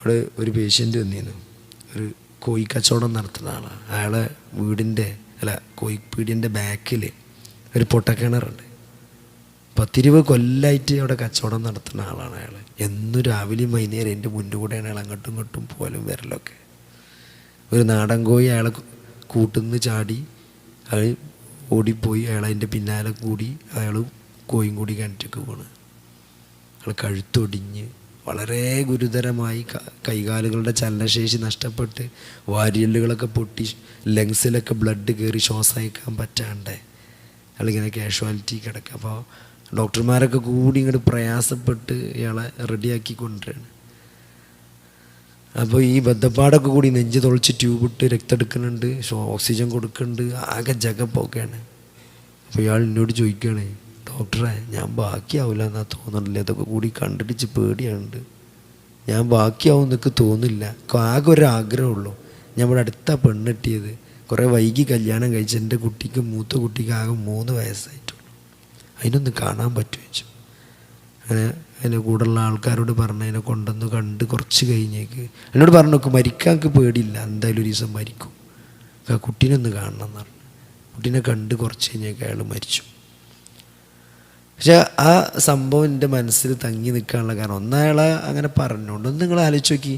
അവിടെ ഒരു പേഷ്യൻ്റ് വന്നിരുന്നു. ഒരു കോഴിക്കച്ചവടം നടത്തുന്ന ആളാണ്. അയാളെ വീടിൻ്റെ കോഴിപ്പീടിൻ്റെ ബാക്കിൽ ഒരു പൊട്ടക്കിണറുണ്ട്. 10-20 കൊല്ലമായിട്ട് അവിടെ കച്ചവടം നടത്തുന്ന ആളാണ് അയാൾ. എന്നും രാവിലെയും വൈകുന്നേരം എൻ്റെ മുന്നിൽ കൂടെയാണ് അയാൾ അങ്ങോട്ടും ഇങ്ങോട്ടും പോലും വരലൊക്കെ. ഒരു നാടൻ കോഴി അയാളെ കൂട്ടുന്ന് ചാടി അയാൾ ഓടിപ്പോയി. അയാൾ അതിൻ്റെ പിന്നാലെ കൂടി അയാൾ കോഴിയും കൂടി കിണറ്റിക്ക് വീണ് അയാൾ കഴുത്തൊടിഞ്ഞ് വളരെ ഗുരുതരമായി കൈകാലുകളുടെ ചലനശേഷി നഷ്ടപ്പെട്ട് വാരിയല്ലുകളൊക്കെ പൊട്ടി ലങ്സിലൊക്കെ ബ്ലഡ് കയറി ശ്വാസം അയക്കാൻ പറ്റാണ്ട് അയാളിങ്ങനെ കാഷ്വാലിറ്റി കിടക്കുക. അപ്പോൾ ഡോക്ടർമാരൊക്കെ കൂടി ഇങ്ങോട്ട് പ്രയാസപ്പെട്ട് ഇയാളെ റെഡിയാക്കി കൊണ്ടുവരികയാണ്. അപ്പോൾ ഈ ബദ്ധപ്പാടൊക്കെ കൂടി നെഞ്ച് തുളച്ച് ട്യൂബിട്ട് രക്തം എടുക്കുന്നുണ്ട്, ഓക്സിജൻ കൊടുക്കുന്നുണ്ട്, ആകെ ജഗപ്പൊക്കെയാണ്. അപ്പോൾ ഇയാൾ എന്നോട് ചോദിക്കുകയാണ്, ഡോക്ടറെ ഞാൻ ബാക്കിയാവില്ല എന്നാ തോന്നണില്ല, ഇതൊക്കെ കൂടി കണ്ടിട്ട് പേടിയാണുണ്ട്, ഞാൻ ബാക്കിയാവും എന്നൊക്കെ തോന്നില്ല, ആകെ ഒരാഗ്രഹമുള്ളൂ, ഞാൻ ഇവിടെ അടുത്ത പെണ്ണെട്ടിയത്, കുറേ വൈകി കല്യാണം കഴിച്ച് എൻ്റെ കുട്ടിക്ക് മൂത്ത കുട്ടിക്ക് ആകെ 3 വയസ്സായിട്ടുള്ളൂ, അതിനൊന്ന് കാണാൻ പറ്റുമോ ചോദിച്ചു. അങ്ങനെ അതിൻ്റെ കൂടെയുള്ള ആൾക്കാരോട് പറഞ്ഞ് അതിനെ കൊണ്ടുവന്ന് കണ്ട് കുറച്ച് കഴിഞ്ഞേക്ക് എന്നോട് പറഞ്ഞു, നോക്ക് മരിക്കാനൊക്കെ പേടിയില്ല, എന്തായാലും ഒരു ദിവസം മരിക്കും, ആ കുട്ടീനെ ഒന്ന് കാണണം എന്ന് പറഞ്ഞു. കുട്ടീനെ കണ്ട് കുറച്ച് കഴിഞ്ഞേക്ക് അയാൾ മരിച്ചു. പക്ഷെ ആ സംഭവം എൻ്റെ മനസ്സിൽ തങ്ങി നിൽക്കാനുള്ള കാരണം ഒന്നയാളെ അങ്ങനെ പറഞ്ഞുകൊണ്ട് ഒന്ന് നിങ്ങൾ ആലോചിച്ച് നോക്കി,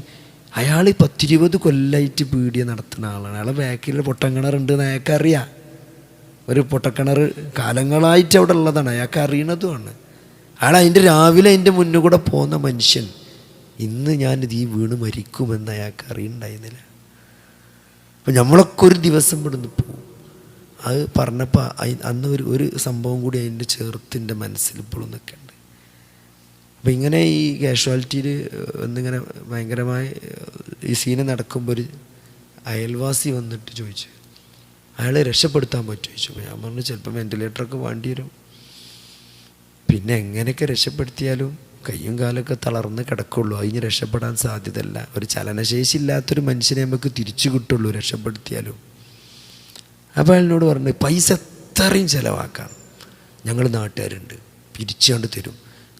അയാൾ 10-20 കൊല്ലമായിട്ട് പീഡിയ നടത്തുന്ന ആളാണ്. അയാളെ ബാക്കിൽ പൊട്ടക്കിണറുണ്ട് എന്ന് അയാൾക്കറിയാം. ഒരു പൊട്ടക്കിണർ കാലങ്ങളായിട്ട് അവിടെ ഉള്ളതാണ്, അയാൾക്ക് അറിയണതുമാണ്. അയാൾ അതിൻ്റെ രാവിലെ അതിൻ്റെ മുന്നിൽ കൂടെ പോകുന്ന മനുഷ്യൻ ഇന്ന് ഞാനിത് ഈ വീണ് മരിക്കുമെന്ന് അയാൾക്ക് അറിയണ്ടായിരുന്നില്ല. അപ്പം നമ്മളൊക്കെ ഒരു ദിവസം ഇവിടുന്ന് പോകും. അത് പറഞ്ഞപ്പോൾ അന്ന് ഒരു സംഭവം കൂടി അതിൻ്റെ ചേർത്തിൻ്റെ മനസ്സിൽ ഇപ്പോഴും നിൽക്കുന്നുണ്ട്. അപ്പം ഇങ്ങനെ ഈ കാഷ്വാലിറ്റിയിൽ ഒന്നിങ്ങനെ ഭയങ്കരമായി ഈ സീന് നടക്കുമ്പോൾ ഒരു അയൽവാസി വന്നിട്ട് ചോദിച്ചു, അയാളെ രക്ഷപ്പെടുത്താൻ പറ്റുമോ ചോദിച്ചു. അപ്പോൾ ഞാൻ പറഞ്ഞു, ചിലപ്പോൾ വെൻറ്റിലേറ്ററൊക്കെ വേണ്ടി വരും, പിന്നെ എങ്ങനെയൊക്കെ രക്ഷപ്പെടുത്തിയാലും കയ്യും കാലൊക്കെ തളർന്ന് കിടക്കുള്ളൂ, അതിന് രക്ഷപ്പെടാൻ സാധ്യതയല്ല, ഒരു ചലനശേഷി ഇല്ലാത്തൊരു മനുഷ്യനെ നമുക്ക് തിരിച്ചു കിട്ടുള്ളൂ രക്ഷപ്പെടുത്തിയാലും. അപ്പോൾ അയാളിനോട് പറഞ്ഞു, പൈസ എത്രയും ചിലവാക്കാം, ഞങ്ങൾ നാട്ടുകാരുണ്ട്, പിരിച്ചുകൊണ്ട് തരും,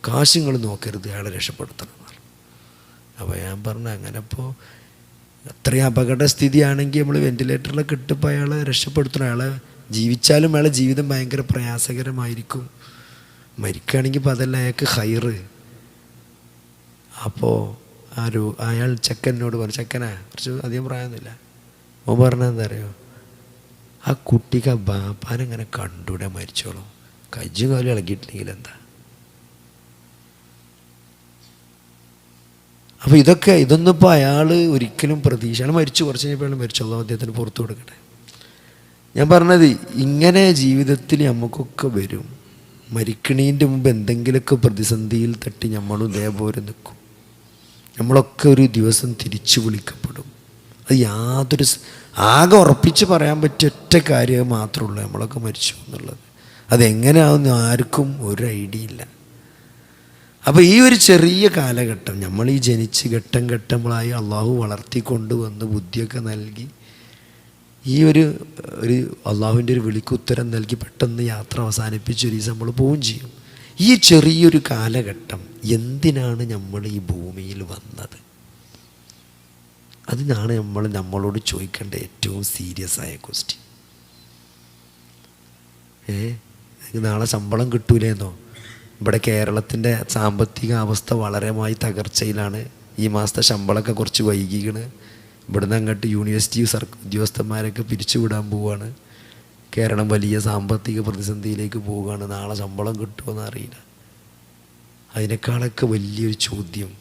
കാശ് നിങ്ങൾ നോക്കരുത്, അയാളെ രക്ഷപ്പെടുത്തണം എന്ന് പറഞ്ഞു. അപ്പോൾ ഞാൻ പറഞ്ഞു, അങ്ങനെ ഇപ്പോൾ അത്രയും അപകടസ്ഥിതിയാണെങ്കിൽ നമ്മൾ വെൻറ്റിലേറ്ററിലൊക്കെ ഇട്ടിപ്പോൾ അയാളെ രക്ഷപ്പെടുത്തണം, അയാളെ ജീവിച്ചാലും അയാളെ ജീവിതം ഭയങ്കര പ്രയാസകരമായിരിക്കും, മരിക്കുകയാണെങ്കിൽ ഇപ്പോൾ അതല്ല അയാൾക്ക് ഹൈറ്. അപ്പോൾ അയാൾ ചെക്കനോട് പറഞ്ഞു, ചെക്കനാ കുറച്ച് അധികം പ്രായമൊന്നുമില്ല, ഓൻ പറഞ്ഞത് എന്താ അറിയോ, ആ കുട്ടിക്ക് ആ ബാപ്പാനെങ്ങനെ കണ്ടൂടെ മരിച്ചോളും, കജ്ജും കാലും ഇളകിയിട്ടില്ലെങ്കിൽ എന്താ. അപ്പോൾ ഇതൊന്നും ഇപ്പോൾ അയാൾ ഒരിക്കലും പ്രതീക്ഷ, അയാൾ മരിച്ചു, കുറച്ച് കഴിഞ്ഞപ്പോൾ അയാൾ മരിച്ചോളൂ, അദ്ദേഹത്തിന് പുറത്തു കൊടുക്കട്ടെ. ഞാൻ പറഞ്ഞത് ഇങ്ങനെ ജീവിതത്തിൽ നമുക്കൊക്കെ വരും, മരിക്കണീൻ്റെ മുമ്പ് എന്തെങ്കിലുമൊക്കെ പ്രതിസന്ധിയിൽ തട്ടി നമ്മളും ഇതേപോലെ നിൽക്കും, നമ്മളൊക്കെ ഒരു ദിവസം തിരിച്ചു വിളിക്കപ്പെടും. അത് യാതൊരു ആകെ ഉറപ്പിച്ച് പറയാൻ പറ്റിയ ഒറ്റ കാര്യം മാത്രമേ ഉള്ളൂ, നമ്മളൊക്കെ മരിച്ചു എന്നുള്ളത്. അതെങ്ങനെയാവുന്ന ആർക്കും ഒരു ഐഡിയ ഇല്ല. അപ്പോൾ ഈ ഒരു ചെറിയ കാലഘട്ടം നമ്മൾ ഈ ജനിച്ച് ഘട്ടം ഘട്ടങ്ങളായി അള്ളാഹു വളർത്തിക്കൊണ്ടുവന്ന് ബുദ്ധിയൊക്കെ നൽകി ഈ ഒരു അള്ളാഹുവിൻ്റെ ഒരു വിളിക്കുത്തരം നൽകി പെട്ടെന്ന് യാത്ര അവസാനിപ്പിച്ച് ഒരു ദിവസം നമ്മൾ പോവുകയും ചെയ്യും. ഈ ചെറിയൊരു കാലഘട്ടം എന്തിനാണ് നമ്മൾ ഈ ഭൂമിയിൽ വന്നത്? അതിനാണ് നമ്മളോട് ചോദിക്കേണ്ട ഏറ്റവും സീരിയസ് ആയ ക്വസ്റ്റ്യൻ. നാളെ ശമ്പളം കിട്ടൂലേന്നോ? ഇവിടെ കേരളത്തിൻ്റെ സാമ്പത്തിക അവസ്ഥ വളരെമായി തകർച്ചയിലാണ്. ഈ മാസത്തെ ശമ്പളമൊക്കെ കുറച്ച് വൈകിയാണ്. ഇവിടുന്ന് അങ്ങോട്ട് യൂണിവേഴ്സിറ്റി ഉദ്യോഗസ്ഥന്മാരൊക്കെ പിരിച്ചുവിടാൻ പോവുകയാണ്. കേരളം വലിയ സാമ്പത്തിക പ്രതിസന്ധിയിലേക്ക് പോവുകയാണ്. നാളെ ശമ്പളം കിട്ടുമെന്ന് അറിയില്ല. അതിനേക്കാളൊക്കെ വലിയൊരു ചോദ്യം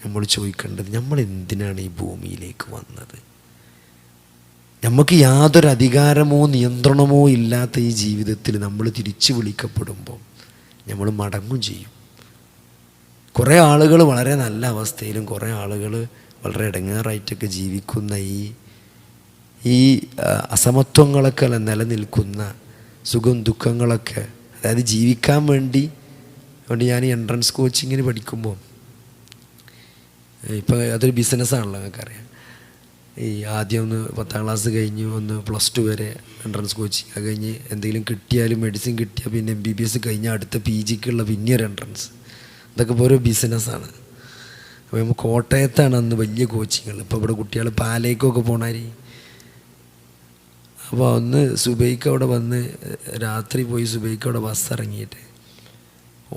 നമ്മൾ ചോദിക്കേണ്ടത്, നമ്മൾ എന്തിനാണ് ഈ ഭൂമിയിലേക്ക് വന്നത്? നമുക്ക് യാതൊരു അധികാരമോ നിയന്ത്രണമോ ഇല്ലാത്ത ഈ ജീവിതത്തിൽ നമ്മൾ തിരിച്ചു വിളിക്കപ്പെടുമ്പോൾ നമ്മൾ മടങ്ങും ചെയ്യും. കുറേ ആളുകൾ വളരെ നല്ല അവസ്ഥയിലും കുറേ ആളുകൾ വളരെ ഇടങ്ങേറായിട്ടൊക്കെ ജീവിക്കുന്ന ഈ അസമത്വങ്ങളൊക്കെ നിലനിൽക്കുന്ന സുഖം ദുഃഖങ്ങളൊക്കെ, അതായത് ജീവിക്കാൻ വേണ്ടി ഞാൻ എൻട്രൻസ് കോച്ചിങ്ങിന് പഠിക്കുമ്പോൾ, ഇപ്പോൾ അതൊരു ബിസിനസ്സാണല്ലോ നിങ്ങൾക്കറിയാം. ഈ ആദ്യം ഒന്ന് 10ാം ക്ലാസ് കഴിഞ്ഞ് ഒന്ന് +2 വരെ എൻട്രൻസ് കോച്ചിങ്, അത് കഴിഞ്ഞ് എന്തെങ്കിലും കിട്ടിയാലും മെഡിസിൻ കിട്ടിയാൽ പിന്നെ MBBS കഴിഞ്ഞാൽ അടുത്ത PGക്കുള്ള പിന്നെയൊരു എൻട്രൻസ്. ഇതൊക്കെ ഇപ്പോൾ ഒരു ബിസിനസ്സാണ്. അപ്പോൾ നമ്മൾ കോട്ടയത്താണ് അന്ന് വലിയ കോച്ചിങ്ങൾ. ഇപ്പോൾ ഇവിടെ കുട്ടികൾ പാലേക്കൊക്കെ പോണാരി. അപ്പോൾ അന്ന് സുബൈക്ക് അവിടെ വന്ന് രാത്രി പോയി സുബൈക്ക് അവിടെ ബസ് ഇറങ്ങിയിട്ട്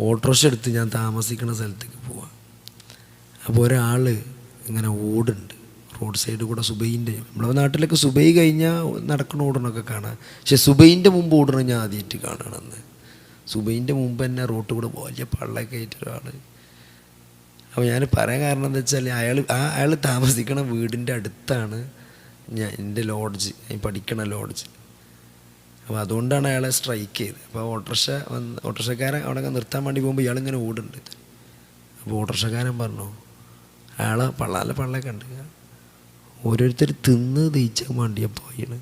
ഓട്ടോറിക്ഷ എടുത്ത് ഞാൻ താമസിക്കുന്ന സ്ഥലത്തേക്ക് പോവാം. അപ്പോൾ ഒരാൾ ഇങ്ങനെ ഓടുണ്ട് റോഡ് സൈഡ് കൂടെ സുബൈൻ്റെ. നമ്മുടെ നാട്ടിലൊക്കെ സുബൈ കഴിഞ്ഞാൽ നടക്കുന്ന ഓടണമൊക്കെ കാണാം. പക്ഷെ സുബൈൻ്റെ മുമ്പ് ഓടണം ഞാൻ ആദ്യമായിട്ട് കാണണമെന്ന്. സുബൈൻ്റെ മുമ്പ് തന്നെ റോട്ട് കൂടെ വലിയ പള്ളൊക്കെ ആയിട്ട് ഒരാൾ. അപ്പോൾ ഞാൻ പറയാൻ കാരണം എന്താ വെച്ചാൽ അയാൾ താമസിക്കണ വീടിൻ്റെ അടുത്താണ് എൻ്റെ ലോഡ്ജ്, പഠിക്കണ ലോഡ്ജ്. അപ്പോൾ അതുകൊണ്ടാണ് അയാളെ സ്ട്രൈക്ക് ചെയ്തത്. അപ്പോൾ ഓട്ടോറിക്ഷക്കാരൻ അവിടെ നിർത്താൻ വേണ്ടി പോകുമ്പോൾ ഇയാളിങ്ങനെ ഓടുന്നുണ്ട്. അപ്പോൾ ഓട്ടോറിക്ഷക്കാരൻ പറഞ്ഞു അയാളെ പള്ളൊക്കെ ഉണ്ട്, ഓരോരുത്തർ തിന്ന് ദഹിച്ചാൻ വേണ്ടിയാണ് പോയത്,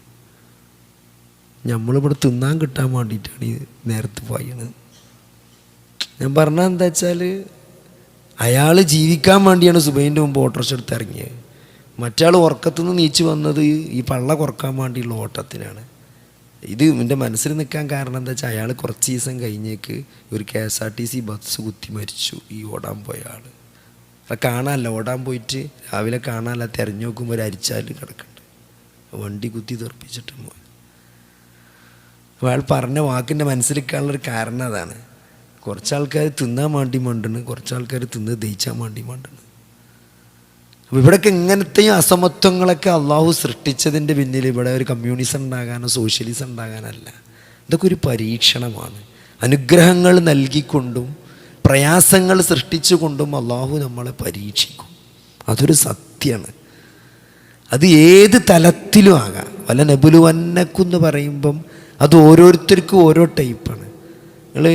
നമ്മളിവിടെ തിന്നാൻ കിട്ടാൻ വേണ്ടിയിട്ടാണ് ഈ നേരത്തെ പോയത്. ഞാൻ പറഞ്ഞത് എന്താ വെച്ചാൽ അയാൾ ജീവിക്കാൻ വേണ്ടിയാണ് സുബൈൻ്റെ മുമ്പ് ഓട്ടോറിക്ഷ എടുത്ത് ഇറങ്ങിയത്. മറ്റാൾ ഉറക്കത്തുനിന്ന് നീച്ച് വന്നത് ഈ പള്ള കുറക്കാൻ വേണ്ടിയുള്ള ഓട്ടത്തിനാണ്. ഇത് എൻ്റെ മനസ്സിൽ നിൽക്കാൻ കാരണം എന്താ വെച്ചാൽ അയാൾ കുറച്ച് ദിവസം കഴിഞ്ഞേക്ക് ഒരു KSRTC ബസ് കുത്തി മരിച്ചു. ഈ ഓടാൻ പോയ ആൾ അത് കാണാനല്ല, ഓടാൻ പോയിട്ട് രാവിലെ കാണാനല്ല, തിരഞ്ഞു നോക്കുമ്പോൾ ഒരു അരിച്ചാൽ കിടക്കുന്നുണ്ട്, വണ്ടി കുത്തി തെറിപ്പിച്ചിട്ട് പോയി. അപ്പോൾ അയാൾ പറഞ്ഞ വാക്കിൻ്റെ മനസ്സിലേക്കാനുള്ളൊരു കാരണം അതാണ്. കുറച്ച് ആൾക്കാർ തിന്നാൻ വേണ്ടി മണ്ടണ്, കുറച്ച് ആൾക്കാർ തിന്ന് ദഹിച്ചാൻ വേണ്ടി മണ്ടണ്. അപ്പോൾ ഇവിടെയൊക്കെ ഇങ്ങനത്തെയും അസമത്വങ്ങളൊക്കെ അള്ളാഹു സൃഷ്ടിച്ചതിൻ്റെ പിന്നിൽ ഇവിടെ ഒരു കമ്മ്യൂണിസം ഉണ്ടാകാനോ സോഷ്യലിസം ഉണ്ടാകാനല്ല. ഇതൊക്കെ ഒരു പരീക്ഷണമാണ്. അനുഗ്രഹങ്ങൾ നൽകിക്കൊണ്ടും പ്രയാസങ്ങൾ സൃഷ്ടിച്ചുകൊണ്ടും അള്ളാഹു നമ്മളെ പരീക്ഷിക്കും. അതൊരു സത്യമാണ്. അത് ഏത് തലത്തിലും ആകാം. വല്ല നബുലുവന്നക്കെന്ന് പറയുമ്പം അത് ഓരോരുത്തർക്കും ഓരോ ടൈപ്പാണ്. നിങ്ങൾ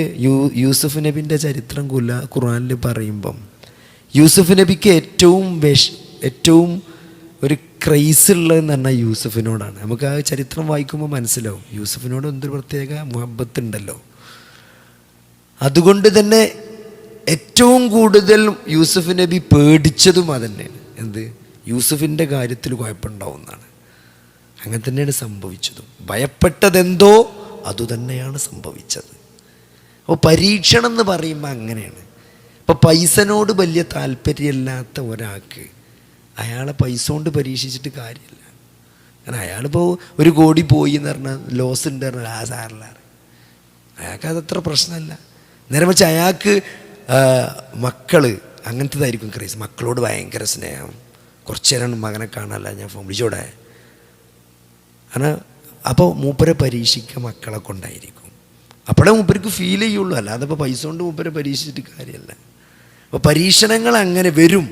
യൂസുഫ് നബിൻ്റെ ചരിത്രം ഖുർആനിൽ പറയുമ്പം യൂസുഫ് നബിക്ക് ഏറ്റവും ഒരു ക്രൈസ് ഉള്ളതെന്ന് പറഞ്ഞാൽ യൂസുഫിനോടാണ്. നമുക്ക് ആ ചരിത്രം വായിക്കുമ്പോൾ മനസ്സിലാവും യൂസുഫിനോട് എന്തൊരു പ്രത്യേക മുഹബത്തുണ്ടല്ലോ. അതുകൊണ്ട് തന്നെ ഏറ്റവും കൂടുതൽ യൂസുഫ് നബി പേടിച്ചതും അതന്നെയാണ്. എന്ത്? യൂസുഫിൻ്റെ കാര്യത്തിൽ കുഴപ്പമുണ്ടാവുന്നതാണ്. അങ്ങനെ തന്നെയാണ് സംഭവിച്ചതും. ഭയപ്പെട്ടതെന്തോ അതുതന്നെയാണ് സംഭവിച്ചത്. അപ്പോൾ പരീക്ഷണം എന്ന് പറയുമ്പോൾ അങ്ങനെയാണ്. ഇപ്പോൾ പൈസനോട് വലിയ താല്പര്യമില്ലാത്ത ഒരാൾക്ക് അയാളെ പൈസ കൊണ്ട് പരീക്ഷിച്ചിട്ട് കാര്യമില്ല. കാരണം അയാളിപ്പോൾ 1 കോടി പോയി എന്ന് പറഞ്ഞാൽ ലോസ് ഉണ്ട് പറഞ്ഞാൽ ആ സാറില്ല, അയാൾക്ക് അതത്ര പ്രശ്നമല്ല. നേരെ വെച്ച് അയാൾക്ക് മക്കൾ അങ്ങനത്തേതായിരിക്കും ക്രൈസ്. മക്കളോട് ഭയങ്കര സ്നേഹം. കുറച്ച് നേരം മകനെ കാണാനല്ല, ഞാൻ ഫോൺ വിളിച്ചോടെ കാരണം. അപ്പോൾ മൂപ്പരെ പരീക്ഷിക്കുക മക്കളെ കൊണ്ടായിരിക്കും. അപ്പോഴേ മൂപ്പർക്ക് ഫീൽ ചെയ്യുള്ളൂ, അല്ലാതെ ഇപ്പോൾ പൈസ കൊണ്ട് മൂപ്പരെ പരീക്ഷിച്ചിട്ട് കാര്യമല്ല. അപ്പോൾ പരീക്ഷണങ്ങൾ അങ്ങനെ വരും.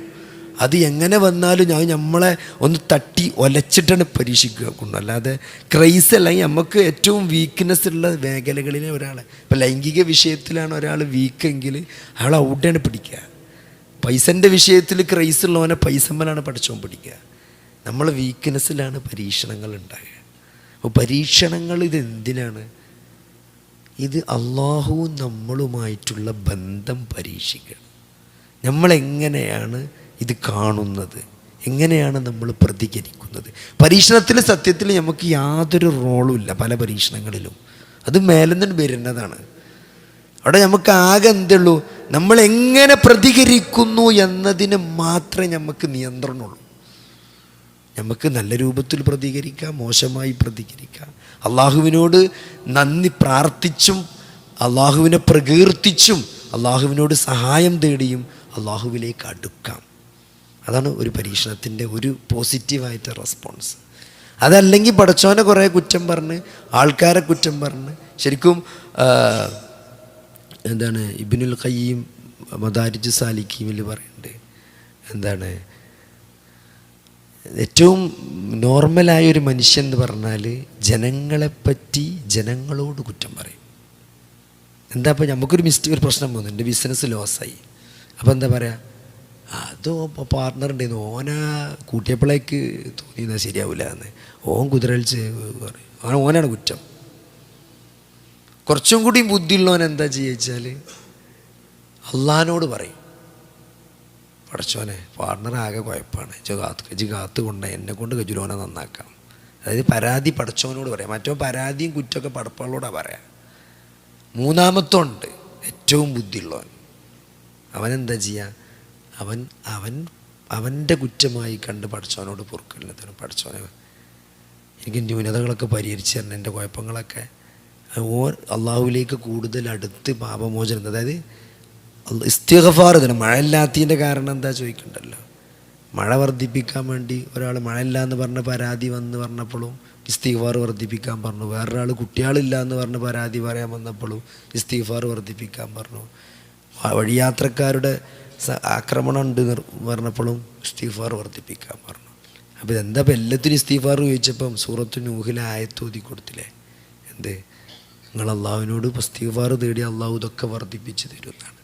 അത് എങ്ങനെ വന്നാലും നമ്മളെ ഒന്ന് തട്ടി ഒലച്ചിട്ടാണ് പരീക്ഷിക്കുക കൊണ്ടു. അല്ലാതെ ക്രൈസ് അല്ലെങ്കിൽ നമുക്ക് ഏറ്റവും വീക്ക്നെസ് ഉള്ള മേഖലകളിലെ ഒരാളെ, ഇപ്പോൾ ലൈംഗിക വിഷയത്തിലാണ് ഒരാൾ വീക്കെങ്കിൽ അയാൾ അവിടെയാണ് പിടിക്കുക. പൈസൻ്റെ വിഷയത്തിൽ ക്രൈസ് ഉള്ളവനെ പൈസമ്മലാണ് പഠിച്ചോൻ പിടിക്കുക. നമ്മൾ വീക്ക്നെസ്സിലാണ് പരീക്ഷണങ്ങൾ ഉണ്ടാകുക. അപ്പോൾ പരീക്ഷണങ്ങൾ ഇതെന്തിനാണ്? ഇത് അള്ളാഹുവും നമ്മളുമായിട്ടുള്ള ബന്ധം പരീക്ഷിക്കണം. നമ്മളെങ്ങനെയാണ് ഇത് കാണുന്നത്, എങ്ങനെയാണ് നമ്മൾ പ്രതികരിക്കുന്നത്. പരീക്ഷണത്തിൽ സത്യത്തിൽ നമുക്ക് യാതൊരു റോളും ഇല്ല. പല പരീക്ഷണങ്ങളിലും അത് മേലെ നിന്ന് വരുന്നതാണ്. അവിടെ നമുക്ക് ആകെ എന്തുള്ളൂ, നമ്മൾ എങ്ങനെ പ്രതികരിക്കുന്നു എന്നതിന് മാത്രമേ നമുക്ക് നിയന്ത്രണമുള്ളൂ. നമുക്ക് നല്ല രൂപത്തിൽ പ്രതികരിക്കാം, മോശമായി പ്രതികരിക്കാം. അള്ളാഹുവിനോട് നന്ദി പ്രാർത്ഥിച്ചും അള്ളാഹുവിനെ പ്രകീർത്തിച്ചും അള്ളാഹുവിനോട് സഹായം തേടിയും അള്ളാഹുവിലേക്ക് അടുക്കാം. അതാണ് ഒരു പരീക്ഷണത്തിൻ്റെ ഒരു പോസിറ്റീവായിട്ട് റെസ്പോൺസ്. അതല്ലെങ്കിൽ പടച്ചോനെ കുറേ കുറ്റം പറഞ്ഞ് ആൾക്കാരെ കുറ്റം പറഞ്ഞ് ശരിക്കും എന്താണ് ഇബ്നുൽ ഖയ്യിം മദാരിജ് സാലിക്കീമിൽ പറയുന്നുണ്ട്, എന്താണ് ഏറ്റവും നോർമലായൊരു മനുഷ്യൻ എന്ന് പറഞ്ഞാൽ ജനങ്ങളെപ്പറ്റി ജനങ്ങളോട് കുറ്റം പറയും. എന്താ ഇപ്പോൾ നമുക്കൊരു ഒരു പ്രശ്നം വന്നു, എൻ്റെ ബിസിനസ് ലോസായി. അപ്പോൾ എന്താ പറയുക, അതോ പാർട്ട്ണറുണ്ടായിരുന്നു, ഓനാ കൂട്ടിയപ്പോഴേക്ക് തോന്നിയെന്നാൽ ശരിയാവില്ല എന്ന് ഓൻ കുതിരളിച്ച് പറയും, ഓനാണ് കുറ്റം. കുറച്ചും കൂടി ബുദ്ധിയുള്ളവൻ എന്താ ചെയ്യുക വെച്ചാൽ അള്ളാഹിനോട് പറയും, പടച്ചോനെ പാർട്ട്ണർ ആകെ കുഴപ്പമാണ്, ഇജ്ജ് കാത്ത് കൊണ്ട് എന്നെ കൊണ്ട് കജുലോനെ നന്നാക്കാം. അതായത് പരാതി പടച്ചോനോട് പറയാം. മറ്റോ പരാതിയും കുറ്റമൊക്കെ പടപ്പുകളോടാണ് പറയാം. മൂന്നാമത്തോണ്ട് ഏറ്റവും ബുദ്ധിയുള്ളവൻ അവനെന്താ ചെയ്യുക, അവൻ അവൻ്റെ കുറ്റമായി കണ്ട് പഠിച്ചവനോട് പൊറുക്കലിനത്തിന് പഠിച്ചവനെ എനിക്ക് ന്യൂനതകളൊക്കെ പരിഹരിച്ച് തരണം, എൻ്റെ കുഴപ്പങ്ങളൊക്കെ അള്ളാഹുവിലേക്ക് കൂടുതൽ അടുത്ത് പാപമോചനം. അതായത് ഇസ്തിഗ്ഫാർ തരണം. മഴ ഇല്ലാത്തതിൻ്റെ കാരണം എന്താ ചോദിക്കണ്ടല്ലോ. മഴ വർദ്ധിപ്പിക്കാൻ വേണ്ടി ഒരാൾ മഴ ഇല്ല എന്ന് പറഞ്ഞ പരാതി വന്ന് പറഞ്ഞപ്പോഴും ഇസ്തിഗ്ഫാർ വർദ്ധിപ്പിക്കാൻ പറഞ്ഞു. വേറൊരാൾ കുട്ടികളില്ല എന്ന് പറഞ്ഞ് പരാതി പറയാൻ വന്നപ്പോഴും ഇസ്തിഗ്ഫാർ വർദ്ധിപ്പിക്കാൻ പറഞ്ഞു. വഴിയാത്രക്കാരുടെ ആക്രമണം ഉണ്ട് പറഞ്ഞപ്പോഴും ഇസ്തിഗ്ഫാർ വർദ്ധിപ്പിക്കാൻ പറഞ്ഞു. അപ്പോൾ ഇതെന്താ ഇപ്പം എല്ലാത്തിനും ഇസ്തിഗ്ഫാർ ചോദിച്ചപ്പം സൂറത്തു നൂഹിലെ ആയത്ത് ഓതി കൊടുത്തില്ലേ, എന്ത് നിങ്ങൾ അള്ളാഹുവിനോട് ഇസ്തിഗ്ഫാർ തേടി അള്ളാഹു ഇതൊക്കെ വർദ്ധിപ്പിച്ച് തരുന്നതാണ്.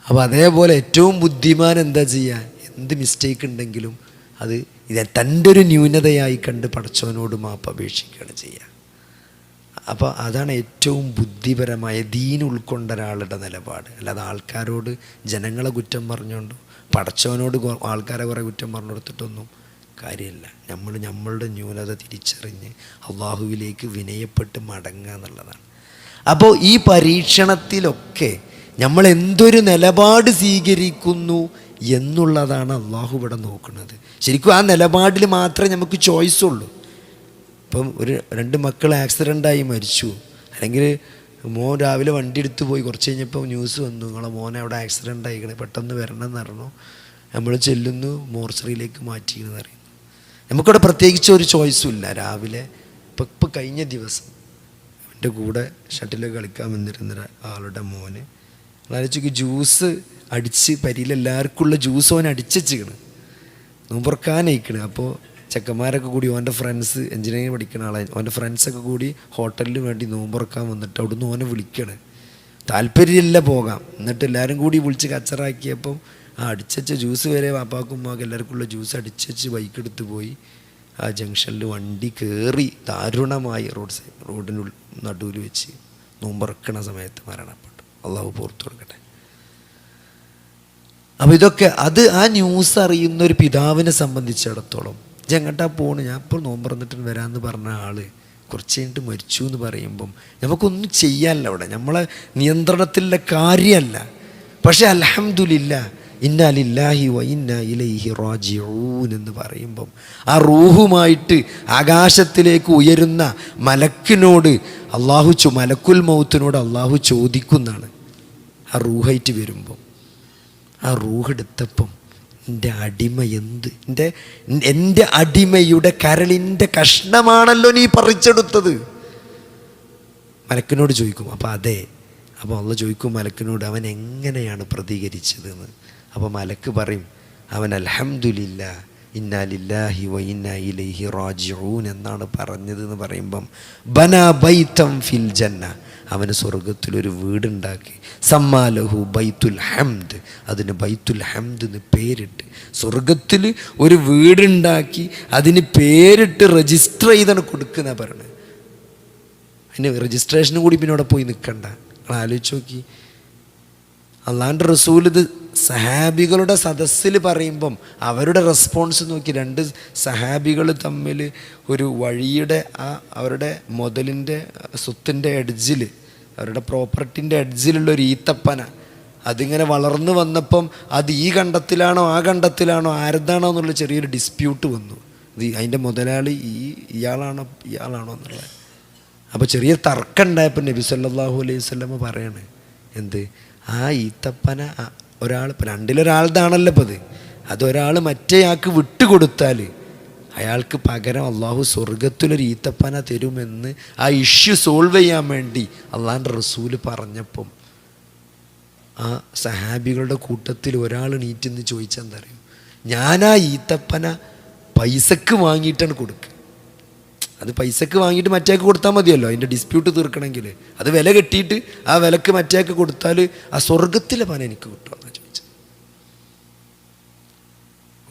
അപ്പോൾ അതേപോലെ ഏറ്റവും ബുദ്ധിമാൻ എന്താ ചെയ്യുക, എന്ത് മിസ്റ്റേക്ക് ഉണ്ടെങ്കിലും അത് തൻ്റെ ഒരു ന്യൂനതയായി കണ്ട് പടച്ചവനോട് മാപ്പ് അപേക്ഷിക്കുകയാണ് ചെയ്യുക. അപ്പോൾ അതാണ് ഏറ്റവും ബുദ്ധിപരമായ ദീൻ ഉൾക്കൊണ്ട ഒരാളുടെ നിലപാട്. അല്ലാതെ ആൾക്കാരോട് ജനങ്ങളെ കുറ്റം പറഞ്ഞുകൊണ്ടോ പടച്ചവനോട് ആൾക്കാരെ കുറേ കുറ്റം പറഞ്ഞു കൊടുത്തിട്ടൊന്നും കാര്യമില്ല. നമ്മളുടെ ന്യൂനത തിരിച്ചറിഞ്ഞ് അള്ളാഹുവിലേക്ക് വിനയപ്പെട്ട് മടങ്ങുക എന്നുള്ളതാണ്. അപ്പോൾ ഈ പരീക്ഷണത്തിലൊക്കെ നമ്മൾ എന്തൊരു നിലപാട് സ്വീകരിക്കുന്നു എന്നുള്ളതാണ് അള്ളാഹു ഇവിടെ നോക്കുന്നത്. ശരിക്കും ആ നിലപാടിൽ മാത്രമേ നമുക്ക് ചോയ്സ് ഉള്ളൂ. ഇപ്പം ഒരു 2 മക്കൾ ആക്സിഡൻ്റായി മരിച്ചു, അല്ലെങ്കിൽ മോൻ രാവിലെ വണ്ടി എടുത്ത് പോയി, കുറച്ച് കഴിഞ്ഞപ്പോൾ ന്യൂസ് വന്നു നിങ്ങളെ മോനെ അവിടെ ആക്സിഡൻ്റ് ആയിക്കണേ, പെട്ടെന്ന് വരണം എന്ന് പറഞ്ഞു. നമ്മൾ ചെല്ലുന്നു, മോർച്ചറിയിലേക്ക് മാറ്റിയെന്ന് അറിയുന്നു. നമുക്കിവിടെ പ്രത്യേകിച്ച് ഒരു ചോയ്സും ഇല്ല. രാവിലെ ഇപ്പം കഴിഞ്ഞ ദിവസം എൻ്റെ കൂടെ ഷട്ടിൽ കളിക്കാൻ വന്നിരുന്ന ആളുടെ മോന് ആലോചിക്ക് ജ്യൂസ് അടിച്ച് പരിയിലെല്ലാവർക്കും ഉള്ള ജ്യൂസ് ഓൻ അടിച്ചിരിക്കണ്, നോമ്പുറക്കാനയക്കണ്. അപ്പോൾ ചെക്കന്മാരൊക്കെ കൂടി ഓൻ്റെ ഫ്രണ്ട്സ് എഞ്ചിനീയറിംഗ് പഠിക്കുന്ന ആളെ ഓൻ്റെ ഫ്രണ്ട്സൊക്കെ കൂടി ഹോട്ടലിന് വേണ്ടി നോമ്പുറക്കാൻ വന്നിട്ട് അവിടുന്ന് ഓനെ വിളിക്കണ്. താല്പര്യമില്ല പോകാം, എന്നിട്ട് എല്ലാവരും കൂടി വിളിച്ച് കച്ചറാക്കിയപ്പം അടിച്ച ജ്യൂസ് വരെ വാപ്പാക്കും ഉമ്മാക്കും എല്ലാവർക്കും ഉള്ള ജ്യൂസ് അടിച്ചു ബൈക്കെടുത്ത് പോയി ആ ജംഗ്ഷനിൽ വണ്ടി കയറി ദാരുണമായി റോഡിന് നടുവിൽ വെച്ച് നോമ്പുറക്കണ സമയത്ത് മരണപ്പെട്ടു. അള്ളാഹു പുറത്തു കൊടുക്കട്ടെ. അപ്പോൾ ഇതൊക്കെ ആ ന്യൂസ് അറിയുന്ന ഒരു പിതാവിനെ സംബന്ധിച്ചിടത്തോളം എങ്ങട്ടാ പോണ്, ഞാൻ ഇപ്പോൾ നോമ്പറന്നിട്ട് വരാമെന്ന് പറഞ്ഞ ആള് കുറച്ച് കഴിഞ്ഞിട്ട് മരിച്ചു എന്ന് പറയുമ്പം നമുക്കൊന്നും ചെയ്യാനല്ല, അവിടെ നമ്മളെ നിയന്ത്രണത്തിലുള്ള കാര്യമല്ല. പക്ഷെ അൽഹംദുലില്ലാ ഇന്നാ ലില്ലാഹി വ ഇന്നാ ഇലൈഹി റാജിഊൻ എന്ന് പറയുമ്പം ആ റൂഹുമായിട്ട് ആകാശത്തിലേക്ക് ഉയരുന്ന മലക്കിനോട് മലക്കുൽ മൗത്തിനോട് അള്ളാഹു ചോദിക്കുന്നതാണ്. ആ റൂഹായിട്ട് വരുമ്പം ആ റൂഹെടുത്തപ്പം എൻ്റെ അടിമ എൻ്റെ അടിമയുടെ കരളിൻ്റെ കഷ്ണമാണല്ലോ നീ പറിച്ചെടുത്തത്. മലക്കിനോട് ചോദിക്കും. അപ്പോൾ അതെ. അപ്പോൾ അള്ളാഹു ചോദിക്കും മലക്കിനോട് അവൻ എങ്ങനെയാണ് പ്രതികരിച്ചതെന്ന്. അപ്പോൾ മലക്ക് പറയും അവൻ അൽഹംദുലില്ലാ ഇന്നാ ലില്ലാഹി വ ഇന്നാ ഇലൈഹി റാജിഊൻ എന്നാണ് പറഞ്ഞതെന്ന് പറയുമ്പം ബനാ ബൈതം ഫിൽ ജന്ന, അവന് സ്വർഗത്തിലൊരു വീടുണ്ടാക്കി. സമ്മാലഹു ബൈത്തുൽ ഹംദ്, അതിന് ബൈത്തുൽ ഹംദ് എന്ന് പേരിട്ട് സ്വർഗത്തിൽ ഒരു വീടുണ്ടാക്കി അതിന് പേരിട്ട് രജിസ്റ്റർ ചെയ്താണ് കൊടുക്കുന്ന പറയണത്. അതിന് രജിസ്ട്രേഷനും കൂടി പിന്നെ അവിടെ പോയി നിൽക്കണ്ട. നിങ്ങൾ ആലോചിച്ച് നോക്കി, അള്ളാഹുവിൻ്റെ റസൂൽ ഇത് സഹാബികളുടെ സദസ്സിൽ പറയുമ്പം അവരുടെ റെസ്പോൺസ് നോക്കി. 2 സഹാബികൾ തമ്മിൽ ഒരു വഴിയുടെ അവരുടെ മുതലിൻ്റെ സ്വത്തിൻ്റെ എഡ്ജിൽ, അവരുടെ പ്രോപ്പർട്ടിൻ്റെ എഡ്ജിലുള്ള ഒരു ഈത്തപ്പന അതിങ്ങനെ വളർന്നു വന്നപ്പം അത് ഈ കണ്ടത്തിലാണോ ആ കണ്ടത്തിലാണോ ആരതാണോ എന്നുള്ള ചെറിയൊരു ഡിസ്പ്യൂട്ട് വന്നു. അതിൻ്റെ മുതലാളി ഇയാളാണോ എന്നുള്ളത്. അപ്പോൾ ചെറിയ തർക്കം ഉണ്ടായപ്പോൾ നബി സല്ലല്ലാഹു അലൈഹി വസല്ലം പറയാണ് എന്ത്, ആ ഈത്തപ്പന ഒരാൾ ഇപ്പം 2-ൽ-1 ഇപ്പോൾ അതൊരാൾ മറ്റേയാൾക്ക് വിട്ടുകൊടുത്താൽ അയാൾക്ക് പകരം അള്ളാഹു സ്വർഗത്തിലൊരു ഈത്തപ്പന തരുമെന്ന് ആ ഇഷ്യൂ സോൾവ് ചെയ്യാൻ വേണ്ടി അള്ളാഹിൻ്റെ റസൂല് പറഞ്ഞപ്പം ആ സഹാബികളുടെ കൂട്ടത്തിൽ ഒരാൾ നീറ്റെന്ന് ചോദിച്ചാൽ എന്താ അറിയും, ഞാനാ ഈത്തപ്പന പൈസക്ക് വാങ്ങിയിട്ടാണ് കൊടുക്കുക. അത് പൈസക്ക് വാങ്ങിയിട്ട് മറ്റേക്ക് കൊടുത്താൽ മതിയല്ലോ അതിൻ്റെ ഡിസ്പ്യൂട്ട് തീർക്കണമെങ്കിൽ. അത് വില കെട്ടിയിട്ട് ആ വിലക്ക് മറ്റേക്ക് കൊടുത്താൽ ആ സ്വർഗത്തിലെ പന എനിക്ക് കിട്ടുമെന്നാണ് ചോദിച്ചത്.